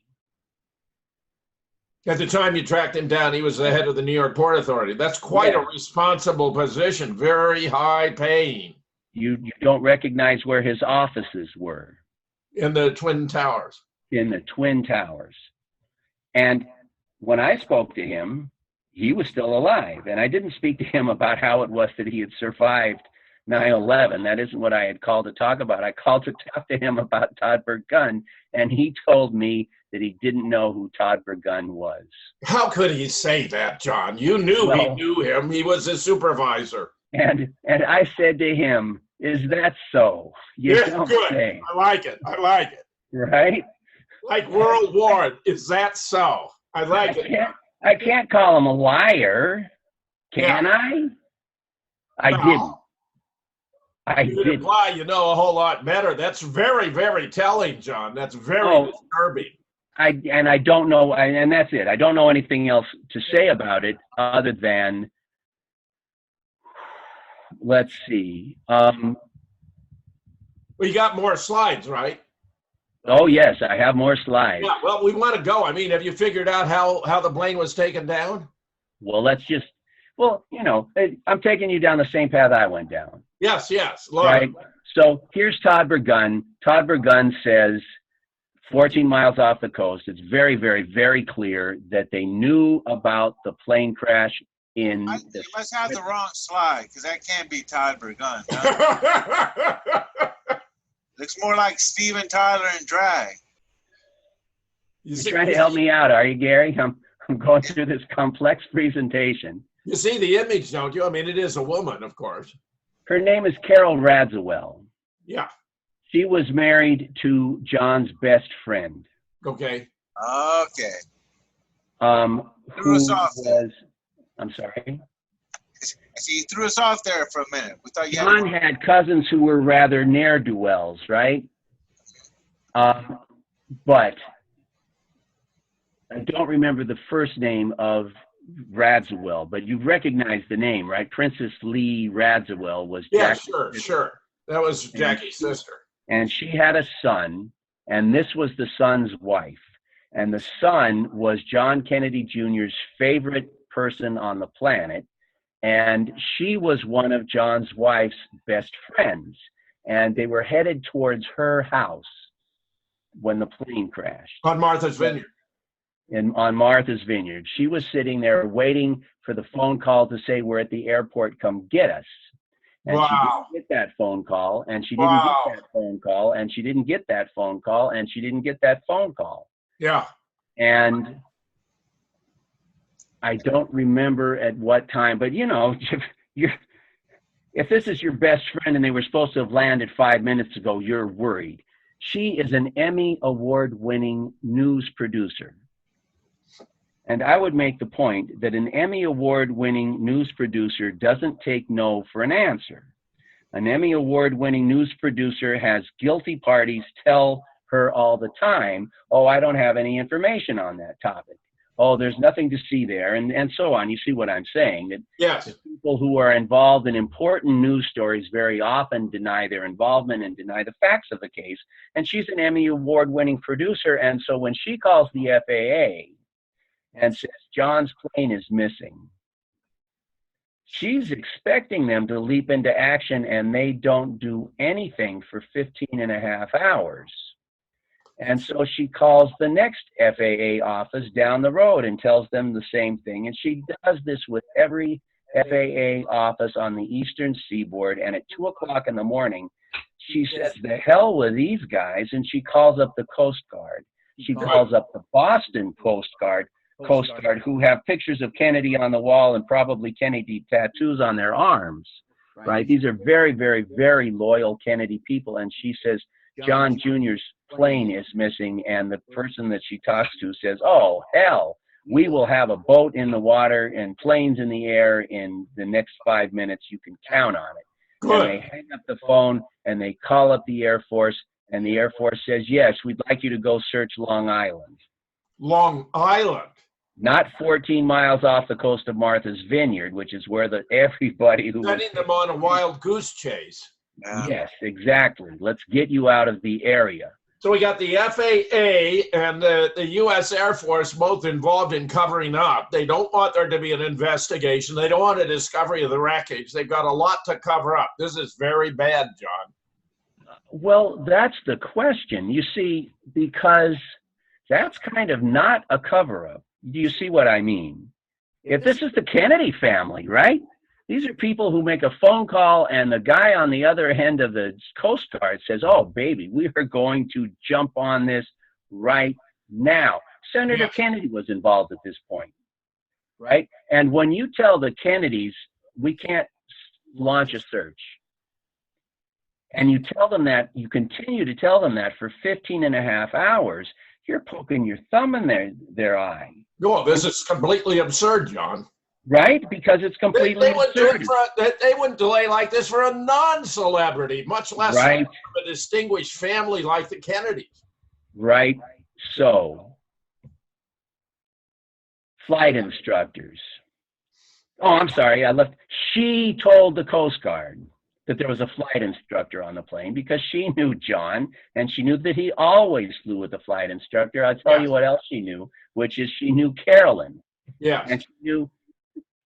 At the time you tracked him down, he was the head of the New York Port Authority. That's quite a responsible position, very high paying. You don't recognize where his offices were. In the Twin Towers. In the Twin Towers. And when I spoke to him, he was still alive. And I didn't speak to him about how it was that he had survived 9/11. That isn't what I had called to talk about. I called to talk to him about Todd Burgunn, and he told me that he didn't know who Todd Burgunn was. How could he say that, John? You knew he knew him. He was his supervisor. And I said to him, "Is that so?" Yeah, good. Say. I like it. Right? Like World War. Is that so? I like it. I can't call him a liar, can I? I didn't. You imply you know a whole lot better. That's very, very telling, John. That's very disturbing. I don't know, and that's it. I don't know anything else to say about it other than, let's see. Well, you got more slides, right? Oh, yes, I have more slides. Yeah, well, we want to go. I mean, have you figured out how the plane was taken down? Well, you know, I'm taking you down the same path I went down. Yes. Right. So here's Todd Burgunn. Todd Burgunn says 14 miles off the coast. It's very, very, very clear that they knew about the plane crash in. You must have the wrong slide, because that can't be Todd Burgunn. Huh? Looks more like Steven Tyler and Drag. You're trying to help me out, are you, Gary? I'm going through this complex presentation. You see the image, don't you? I mean, it is a woman, of course. Her name is Carol Radziwill. Yeah. She was married to John's best friend. Okay. Okay. Who us off there. was, I'm sorry? See, you threw us off there for a minute. We thought you John had cousins who were rather ne'er-do-wells, right? But I don't remember the first name of Radziwill, but you recognize the name, right? Princess Lee Radziwill was Jackie's sister. Sure. That was Jackie's sister. And she had a son, and this was the son's wife. And the son was John Kennedy Jr.'s favorite person on the planet. And she was one of John's wife's best friends. And they were headed towards her house when the plane crashed. On Martha's Vineyard. On Martha's Vineyard. She was sitting there waiting for the phone call to say, we're at the airport, come get us. And she didn't get that phone call, and she didn't get that phone call, and she didn't get that phone call, and she didn't get that phone call. Yeah. And I don't remember at what time, but you know, if this is your best friend and they were supposed to have landed 5 minutes ago, you're worried. She is an Emmy award-winning news producer. And I would make the point that an Emmy award-winning news producer doesn't take no for an answer. An Emmy award-winning news producer has guilty parties tell her all the time, oh, I don't have any information on that topic. Oh, there's nothing to see there, and so on. You see what I'm saying? That yes. The people who are involved in important news stories very often deny their involvement and deny the facts of the case. And she's an Emmy award-winning producer, and so when she calls the FAA and says, John's plane is missing, she's expecting them to leap into action, and they don't do anything for 15 and a half hours. And so she calls the next FAA office down the road and tells them the same thing. And she does this with every FAA office on the eastern seaboard. And at 2 o'clock in the morning, she says, the hell with these guys. And she calls up the Coast Guard. She calls up the Boston Coast Guard, who have pictures of Kennedy on the wall and probably Kennedy tattoos on their arms, right? These are very, very, very loyal Kennedy people. And she says, John Jr.'s plane is missing, and the person that she talks to says, oh, hell, we will have a boat in the water and planes in the air in the next 5 minutes. You can count on it. Good. And they hang up the phone, and they call up the Air Force, and the Air Force says, yes, we'd like you to go search Long Island. Long Island? Not 14 miles off the coast of Martha's Vineyard, which is where everybody who Setting them on a wild goose chase. Yes, exactly. Let's get you out of the area. So we got the FAA and the U.S. Air Force both involved in covering up. They don't want there to be an investigation. They don't want a discovery of the wreckage. They've got a lot to cover up. This is very bad, John. Well, that's the question. You see, because that's kind of not a cover-up. Do you see what I mean? If this is the Kennedy family, right? These are people who make a phone call, and the guy on the other end of the Coast Guard says, oh, baby, we are going to jump on this right now. Senator Kennedy was involved at this point, right? And when you tell the Kennedys, we can't launch a search, and you tell them that, you continue to tell them that for 15 and a half hours, you're poking your thumb in their eye. No, this is completely absurd, John. Right? Because it's completely absurd. They wouldn't delay like this for a non-celebrity, much less right. a distinguished family like the Kennedys. Right. So, flight instructors. Oh, I'm sorry. She told the Coast Guard that there was a flight instructor on the plane because she knew John, and she knew that he always flew with the flight instructor. I'll tell you what else she knew, which is she knew Carolyn. Yeah. And she knew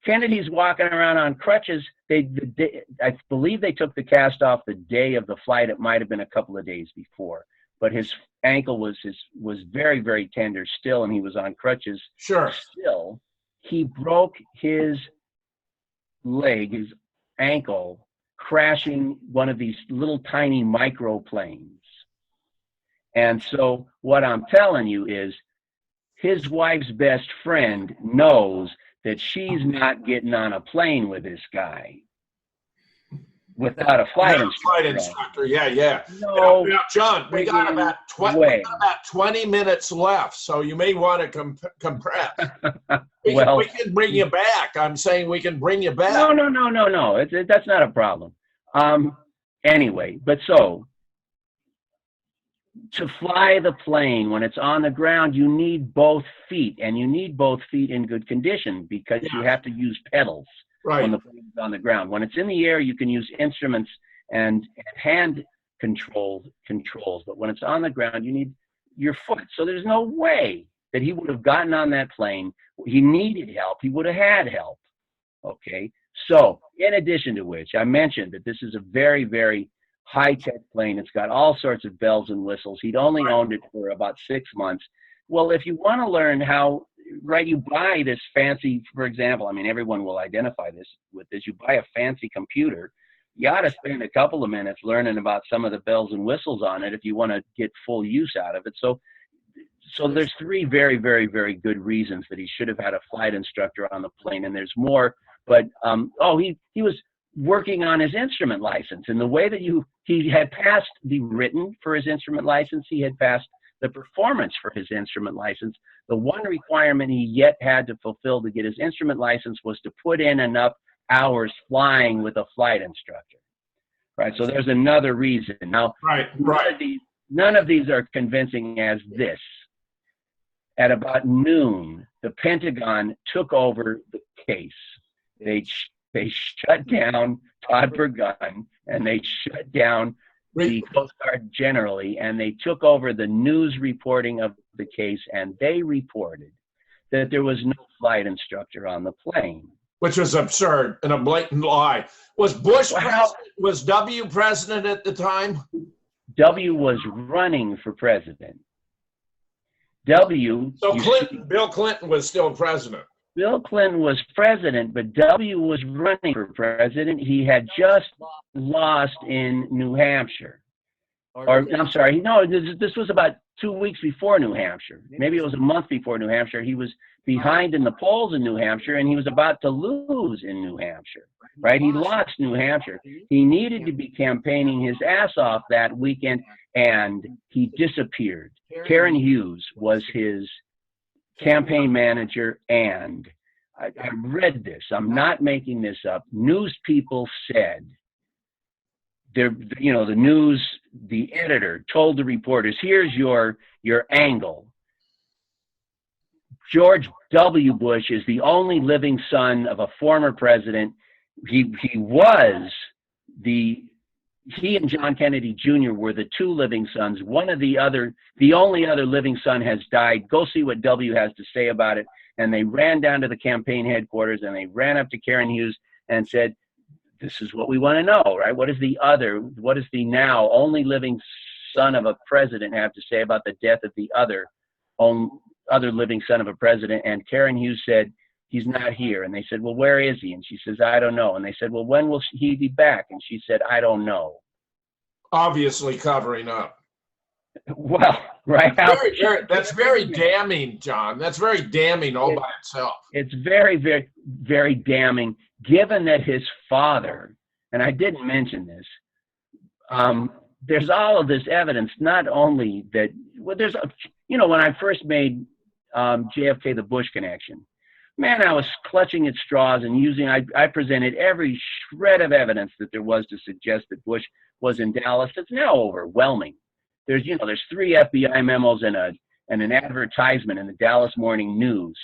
Kennedy's walking around on crutches. I believe they took the cast off the day of the flight. It might have been a couple of days before, but his ankle was very, very tender still, and he was on crutches. Sure. Still, he broke his leg, his ankle, crashing one of these little tiny microplanes. And so what I'm telling you is his wife's best friend knows that she's not getting on a plane with this guy without a flight instructor. Yeah. No, now, John, we got about 20 minutes left, so you may want to compress. We can bring you back. I'm saying we can bring you back. No. That's not a problem. Anyway, but so to fly the plane when it's on the ground, you need both feet, and you need both feet in good condition because you have to use pedals when the plane's on the ground. When it's in the air, you can use instruments and hand controls, but when it's on the ground, you need your foot. So there's no way that he would have gotten on that plane. He needed help. He would have had help. Okay. So in addition to which, I mentioned that this is a very, very high-tech plane. It's got all sorts of bells and whistles. He'd only owned it for about 6 months. Well, if you want to learn how, you buy this fancy, for example, I mean, everyone will identify this with this. You buy a fancy computer, you ought to spend a couple of minutes learning about some of the bells and whistles on it if you want to get full use out of it. So there's 3 very, very, very good reasons that he should have had a flight instructor on the plane, and there's more. But he was working on his instrument license, and the way that he had passed the written for his instrument license, he had passed the performance for his instrument license. The one requirement he yet had to fulfill to get his instrument license was to put in enough hours flying with a flight instructor. Right. So there's another reason. Now, none of these are convincing as this. At about noon, the Pentagon took over the case. They shut down Todd Burgunn, and they shut down the Coast Guard generally, and they took over the news reporting of the case, and they reported that there was no flight instructor on the plane. Which was absurd and a blatant lie. Was Bush president? Was W president at the time? W was running for president. Bill Clinton was still president. Bill Clinton was president, but W was running for president. He had just lost in New Hampshire. This was about 2 weeks before New Hampshire. Maybe it was a month before New Hampshire. He was behind in the polls in New Hampshire, and he was about to lose in New Hampshire, right? He lost New Hampshire. He needed to be campaigning his ass off that weekend, and he disappeared. Karen Hughes was his campaign manager, and I read this. I'm not making this up. News people said, the editor told the reporters, here's your angle. George W. Bush is the only living son of a former president. He and John Kennedy Jr. were the 2 living sons. The only other living son has died. Go see what W has to say about it. And they ran down to the campaign headquarters, and they ran up to Karen Hughes and said, this is what we want to know, right? What does the now only living son of a president have to say about the death of the other living son of a president? And Karen Hughes said, he's not here. And they said, well, where is he? And she says, I don't know. And they said, well, when will he be back? And she said, I don't know. Obviously covering up. Well, right. That's very damning, John. That's very damning all by itself. It's very, very, very damning, given that his father, and I didn't mention this, there's all of this evidence, not only that, when I first made JFK the Bush connection, man, I was clutching at straws and I presented every shred of evidence that there was to suggest that Bush was in Dallas. It's now overwhelming. There's 3 FBI memos and an advertisement in the Dallas Morning News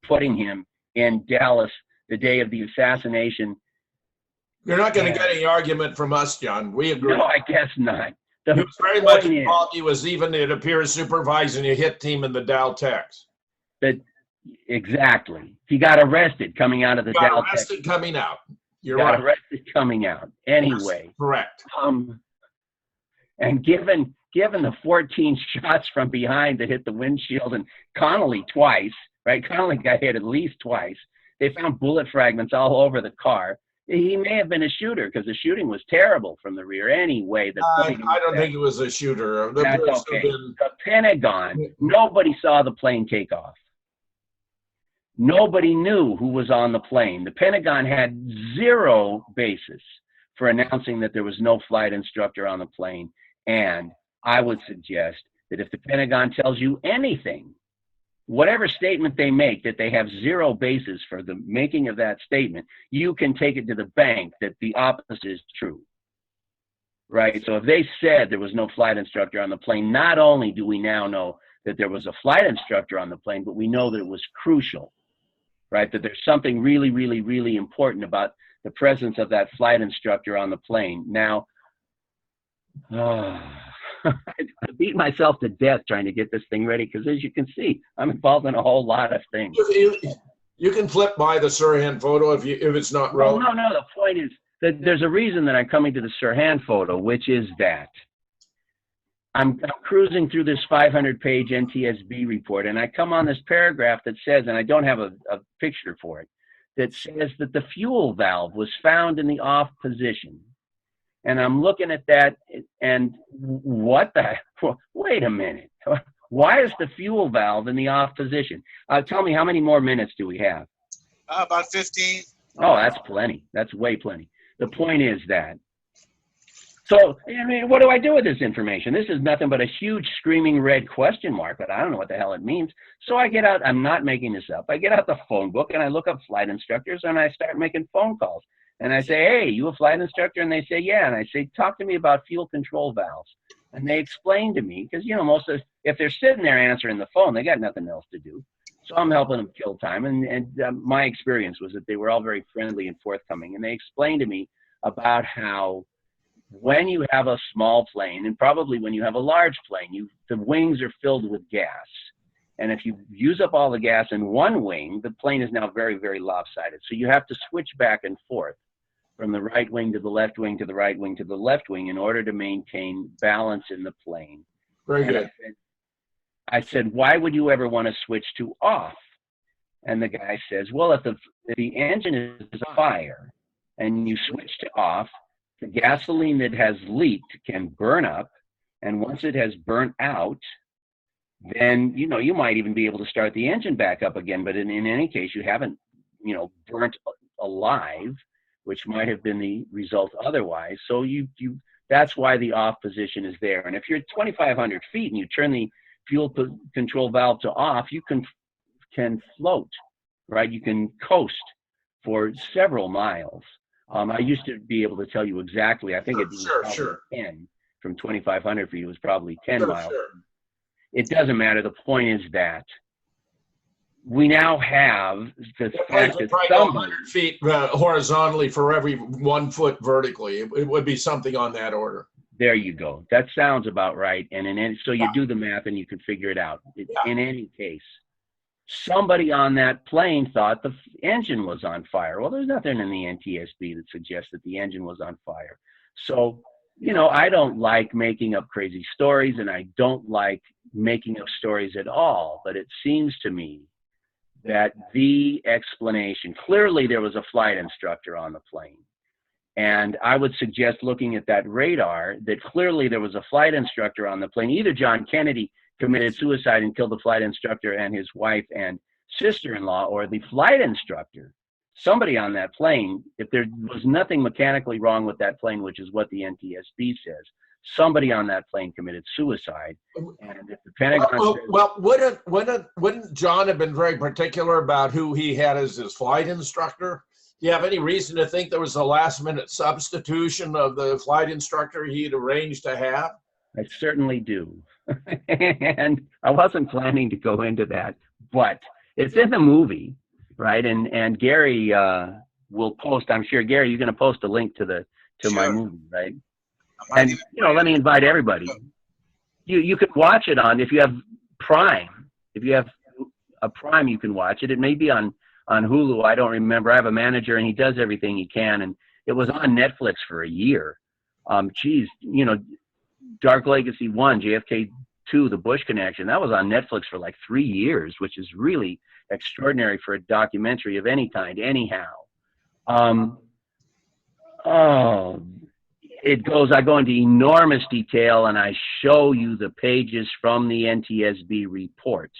putting him in Dallas the day of the assassination. You're not going to get any argument from us, John. We agree. No, I guess not. He was very much involved. He was even, it appears, supervising a hit team in the Dow Tex. Exactly. He got arrested coming out of the Dow Tex. Got arrested coming out. You're right. Got arrested coming out. Anyway. Yes, correct. And given the 14 shots from behind that hit the windshield and Connolly twice, right? Connolly got hit at least twice. They found bullet fragments all over the car. He may have been a shooter because the shooting was terrible from the rear. Anyway, I don't think it was a shooter. That's okay. The Pentagon, nobody saw the plane take off. Nobody knew who was on the plane. The Pentagon had zero basis for announcing that there was no flight instructor on the plane. And I would suggest that if the Pentagon tells you anything, whatever statement they make, that they have zero basis for the making of that statement, you can take it to the bank that the opposite is true. Right? So if they said there was no flight instructor on the plane, not only do we now know that there was a flight instructor on the plane, but we know that it was crucial, right? That there's something really, really, really important about the presence of that flight instructor on the plane. Now, I beat myself to death trying to get this thing ready because, as you can see, I'm involved in a whole lot of things. You can flip by the Sirhan photo if it's not relevant. No. The point is that there's a reason that I'm coming to the Sirhan photo, which is that I'm cruising through this 500-page NTSB report, and I come on this paragraph that says, and I don't have a picture for it, that says that the fuel valve was found in the off position. And I'm looking at that, and what the, wait a minute. Why is the fuel valve in the off position? Tell me, how many more minutes do we have? About 15. Oh, that's plenty. That's way plenty. The point is that, so, I mean, what do I do with this information? This is nothing but a huge screaming red question mark, but I don't know what the hell it means. So I get out, I'm not making this up. I get out the phone book and I look up flight instructors and I start making phone calls. And I say, hey, you a flight instructor? And they say, yeah. And I say, talk to me about fuel control valves. And they explain to me, because, you know, if they're sitting there answering the phone, they got nothing else to do. So I'm helping them kill time. And my experience was that they were all very friendly and forthcoming. And they explained to me about how when you have a small plane, and probably when you have a large plane, the wings are filled with gas. And if you use up all the gas in one wing, the plane is now very, very lopsided. So you have to switch back and forth from the right wing to the left wing to the right wing to the left wing in order to maintain balance in the plane. Very good. I said, why would you ever want to switch to off? And the guy says, well, if the engine is a fire and you switch to off, the gasoline that has leaked can burn up. And once it has burnt out, then, you know, you might even be able to start the engine back up again. But in any case, you haven't, you know, burnt alive, which might have been the result otherwise. So that's why the off position is there. And if you're 2,500 feet and you turn the fuel control valve to off, you can float, right? You can coast for several miles. I used to be able to tell you exactly. I think it was probably 10 from 2,500 feet. It was probably 10 miles. Sure. It doesn't matter. The point is that we now have the fact that 100 feet horizontally for every 1 foot vertically. It would be something on that order. There you go. That sounds about right. And so you do the math and you can figure it out. In any case, somebody on that plane thought the engine was on fire. Well, there's nothing in the NTSB that suggests that the engine was on fire. So, you know, I don't like making up crazy stories, and I don't like making up stories at all. But it seems to me that the explanation, clearly there was a flight instructor on the plane. And I would suggest looking at that radar that clearly there was a flight instructor on the plane. Either John Kennedy committed suicide and killed the flight instructor and his wife and sister-in-law, or the flight instructor, somebody on that plane, if there was nothing mechanically wrong with that plane, which is what the NTSB says, somebody on that plane committed suicide. And if the Pentagon wouldn't John have been very particular about who he had as his flight instructor? Do you have any reason to think there was a last-minute substitution of the flight instructor he'd arranged to have? I certainly do. And I wasn't planning to go into that, but it's in the movie, right? And Gary will post, I'm sure, Gary, you're going to post a link to my movie, right? And, you know, let me invite everybody. You can watch it if you have Prime. If you have a Prime, you can watch it. It may be on Hulu. I don't remember. I have a manager, and he does everything he can. And it was on Netflix for a year. You know, Dark Legacy 1, JFK 2, The Bush Connection, that was on Netflix for like 3 years, which is really extraordinary for a documentary of any kind, anyhow. I go into enormous detail, and I show you the pages from the NTSB report.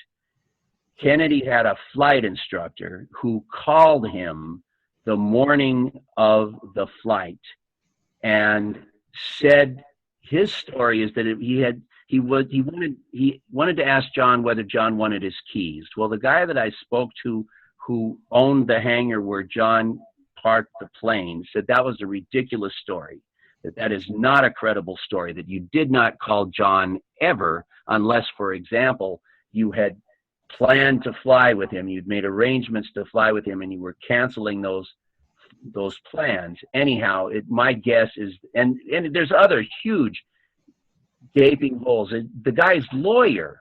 Kennedy had a flight instructor who called him the morning of the flight and said his story is that he wanted to ask John whether John wanted his keys. Well, the guy that I spoke to who owned the hangar where John parked the plane said that was a ridiculous story, that is not a credible story, that you did not call John ever unless, for example, you had planned to fly with him, you'd made arrangements to fly with him, and you were canceling those plans. Anyhow, my guess is, and there's other huge gaping holes. The guy's lawyer,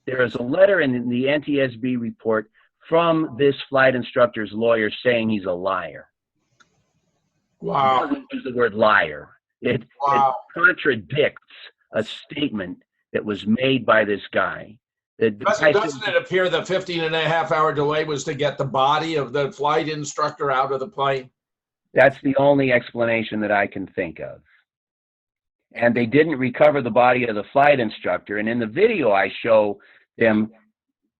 there is a letter in the NTSB report from this flight instructor's lawyer saying he's a liar. Wow. He doesn't use the word liar. It contradicts a statement that was made by this guy. Doesn't it appear the 15.5-hour delay was to get the body of the flight instructor out of the plane? That's the only explanation that I can think of. And they didn't recover the body of the flight instructor. And in the video, I show them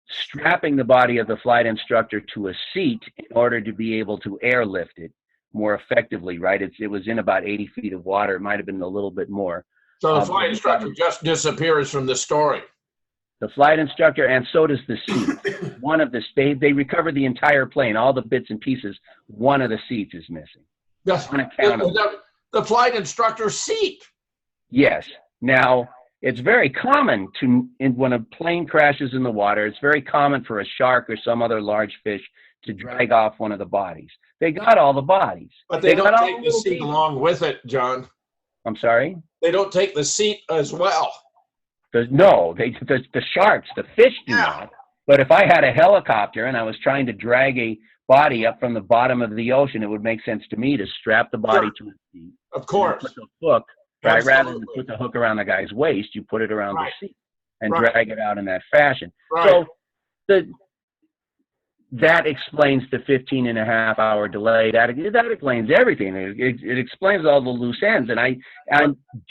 strapping the body of the flight instructor to a seat in order to be able to airlift it more effectively, right? It was in about 80 feet of water. It might have been a little bit more. So the flight instructor just disappears from the story. The flight instructor, and so does the seat. One of the they recovered the entire plane, all the bits and pieces. One of the seats is missing. Yes, the flight instructor's seat. Yes. Now, it's very common when a plane crashes in the water, it's very common for a shark or some other large fish to drag off one of the bodies. They got all the bodies. But they don't take the seat along with it, John. I'm sorry? They don't take the seat as well. No, the sharks, the fish do not. But if I had a helicopter and I was trying to drag a body up from the bottom of the ocean, it would make sense to me to strap the body to a seat. Of course. Put the hook, right? Rather than put the hook around the guy's waist, you put it around the seat and drag it out in that fashion. Right. So that explains the 15.5-hour delay. That explains everything. It explains all the loose ends, and I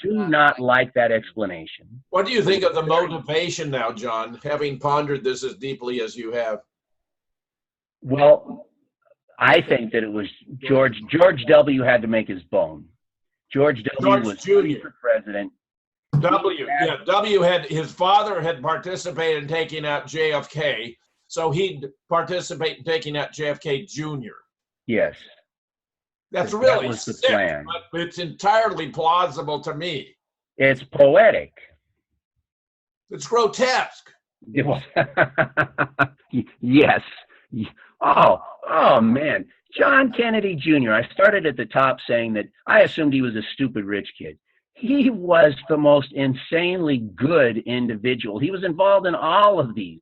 do not like that explanation. What do you think of the motivation now, John, having pondered this as deeply as you have? Well, I think that it was George W. had to make his bone. George W. was Jr. president. W had, his father had participated in taking out JFK. So he'd participate in taking out JFK Jr. Yes. That's really that was the sick, plan. but it's entirely plausible to me. It's poetic. It's grotesque. Yes. Oh man. John Kennedy Jr. I started at the top saying that I assumed he was a stupid rich kid. He was the most insanely good individual. He was involved in all of these.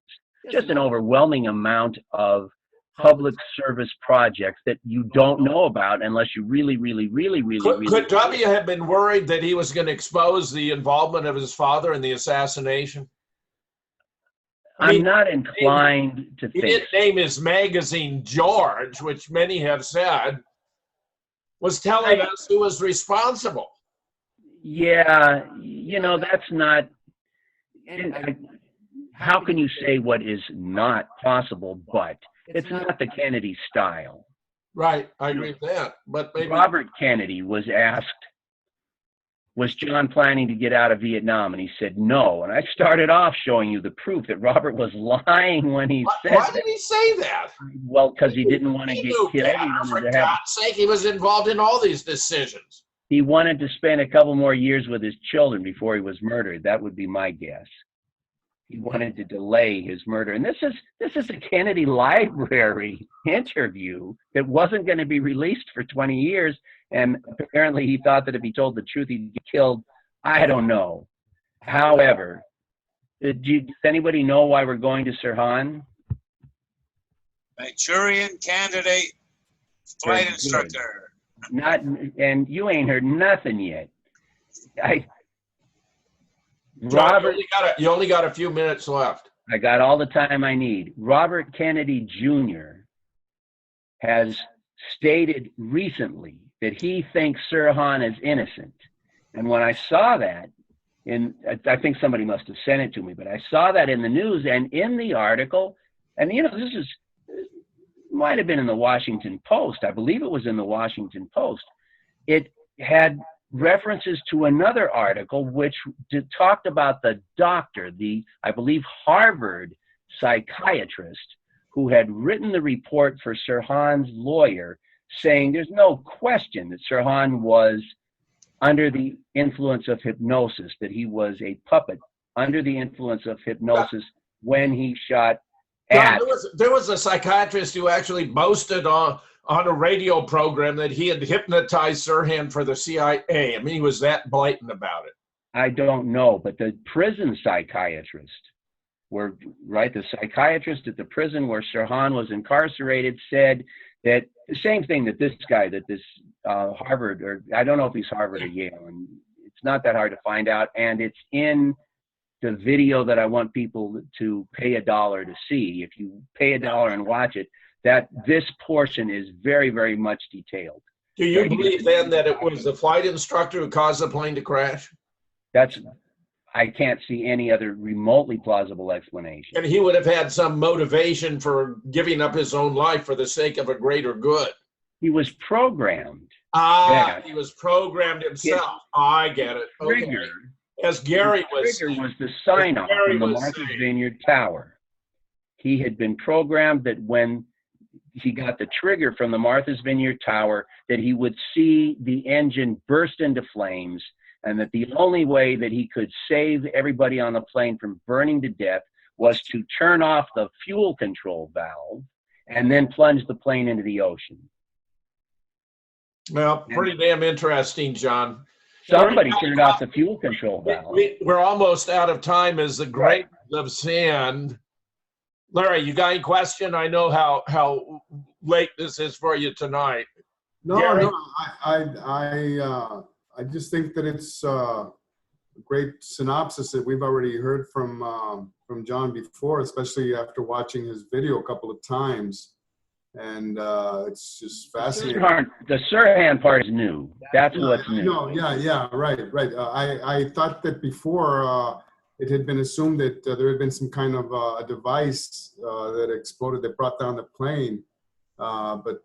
Just an overwhelming amount of public service projects that you don't know about unless you really. Could W have been worried that he was going to expose the involvement of his father in the assassination? I'm not inclined to think. He didn't name his magazine George, which many have said was telling us who was responsible. Yeah, that's not. How can you say what is not possible, but it's not the Kennedy style. Right, I agree with that. But maybe Robert Kennedy was asked, was John planning to get out of Vietnam? And he said no. And I started off showing you the proof that Robert was lying when he said Why did he say that? Well, because he didn't want to get killed. For God's sake, he was involved in all these decisions. He wanted to spend a couple more years with his children before he was murdered. That would be my guess. He wanted to delay his murder. And this is a Kennedy Library interview that wasn't going to be released for 20 years. And apparently he thought that if he told the truth, he'd get killed. I don't know. However, does anybody know why we're going to Sirhan? Manchurian candidate, flight instructor. And you ain't heard nothing yet. Robert, you only got a few minutes left. I got all the time I need. Robert Kennedy Jr. has stated recently that he thinks Sirhan is innocent. And when I saw that, I think somebody must have sent it to me, but I saw that in the news, and in the article, And, this might have been in the Washington Post. I believe it was in the Washington Post. It had references to another article which talked about the doctor, I believe Harvard psychiatrist, who had written the report for Sirhan's lawyer, saying there's no question that Sirhan was under the influence of hypnosis, that he was a puppet under the influence of hypnosis when he shot at. There was a psychiatrist who actually boasted on a radio program that he had hypnotized Sirhan for the CIA. I mean, he was that blatant about it. I don't know, but the prison psychiatrist, the psychiatrist at the prison where Sirhan was incarcerated said that the same thing that this Harvard, or I don't know if he's Harvard or Yale, and it's not that hard to find out, and it's in the video that I want people to pay $1 to see. If you pay $1 and watch it, that this portion is very, very much detailed. Do you believe then that it was the flight instructor who caused the plane to crash? I can't see any other remotely plausible explanation. And he would have had some motivation for giving up his own life for the sake of a greater good. He was programmed. He was programmed himself. I get it. Okay. As Gary was saying. Was the sign-off from the Martha's Vineyard Tower. He had been programmed that when he got the trigger from the Martha's Vineyard Tower, that he would see the engine burst into flames, and that the only way that he could save everybody on the plane from burning to death was to turn off the fuel control valve and then plunge the plane into the ocean. Well, pretty damn interesting, John. Somebody turned off the fuel control valve. We're almost out of time as the great lives in. Larry, you got any question? I know how late this is for you tonight. No, I just think that it's a great synopsis that we've already heard from John before, especially after watching his video a couple of times. And it's just fascinating. The Sirhan part is new. That's what's new. No, yeah, right. I thought that before it had been assumed that there had been some kind of a device that exploded that brought down the plane. But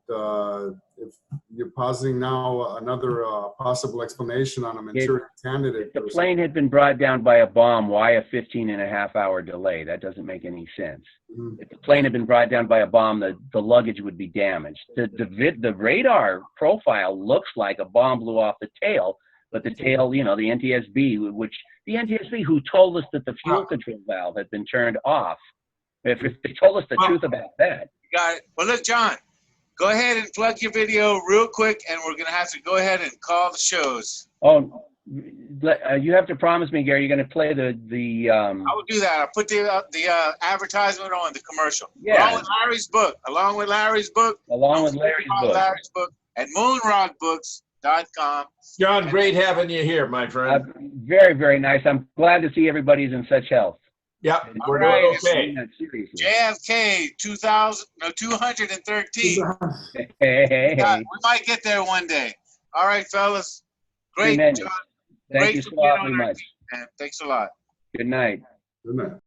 if you're positing now another possible explanation on a Manchurian candidate. If the plane had been brought down by a bomb, why a 15.5-hour delay? That doesn't make any sense. Mm-hmm. If the plane had been brought down by a bomb, the luggage would be damaged. The radar profile looks like a bomb blew off the tail, but the tail, the NTSB, who told us that the fuel control valve had been turned off. If they told us the truth about that. Got it. Well, look, John, go ahead and plug your video real quick, and we're going to have to go ahead and call the shows. Oh, you have to promise me, Gary, you're going to play the I will do that. I'll put the advertisement on the commercial. Yeah. Along with Larry's book. At moonrockbooks.com. John, great having you here, my friend. Very, very nice. I'm glad to see everybody's in such health. Yep, we're doing okay. JFK 213. Hey. We might get there one day. All right, fellas. Great, Amen. John. Thank you so awfully much. And thanks a lot. Good night. Good night.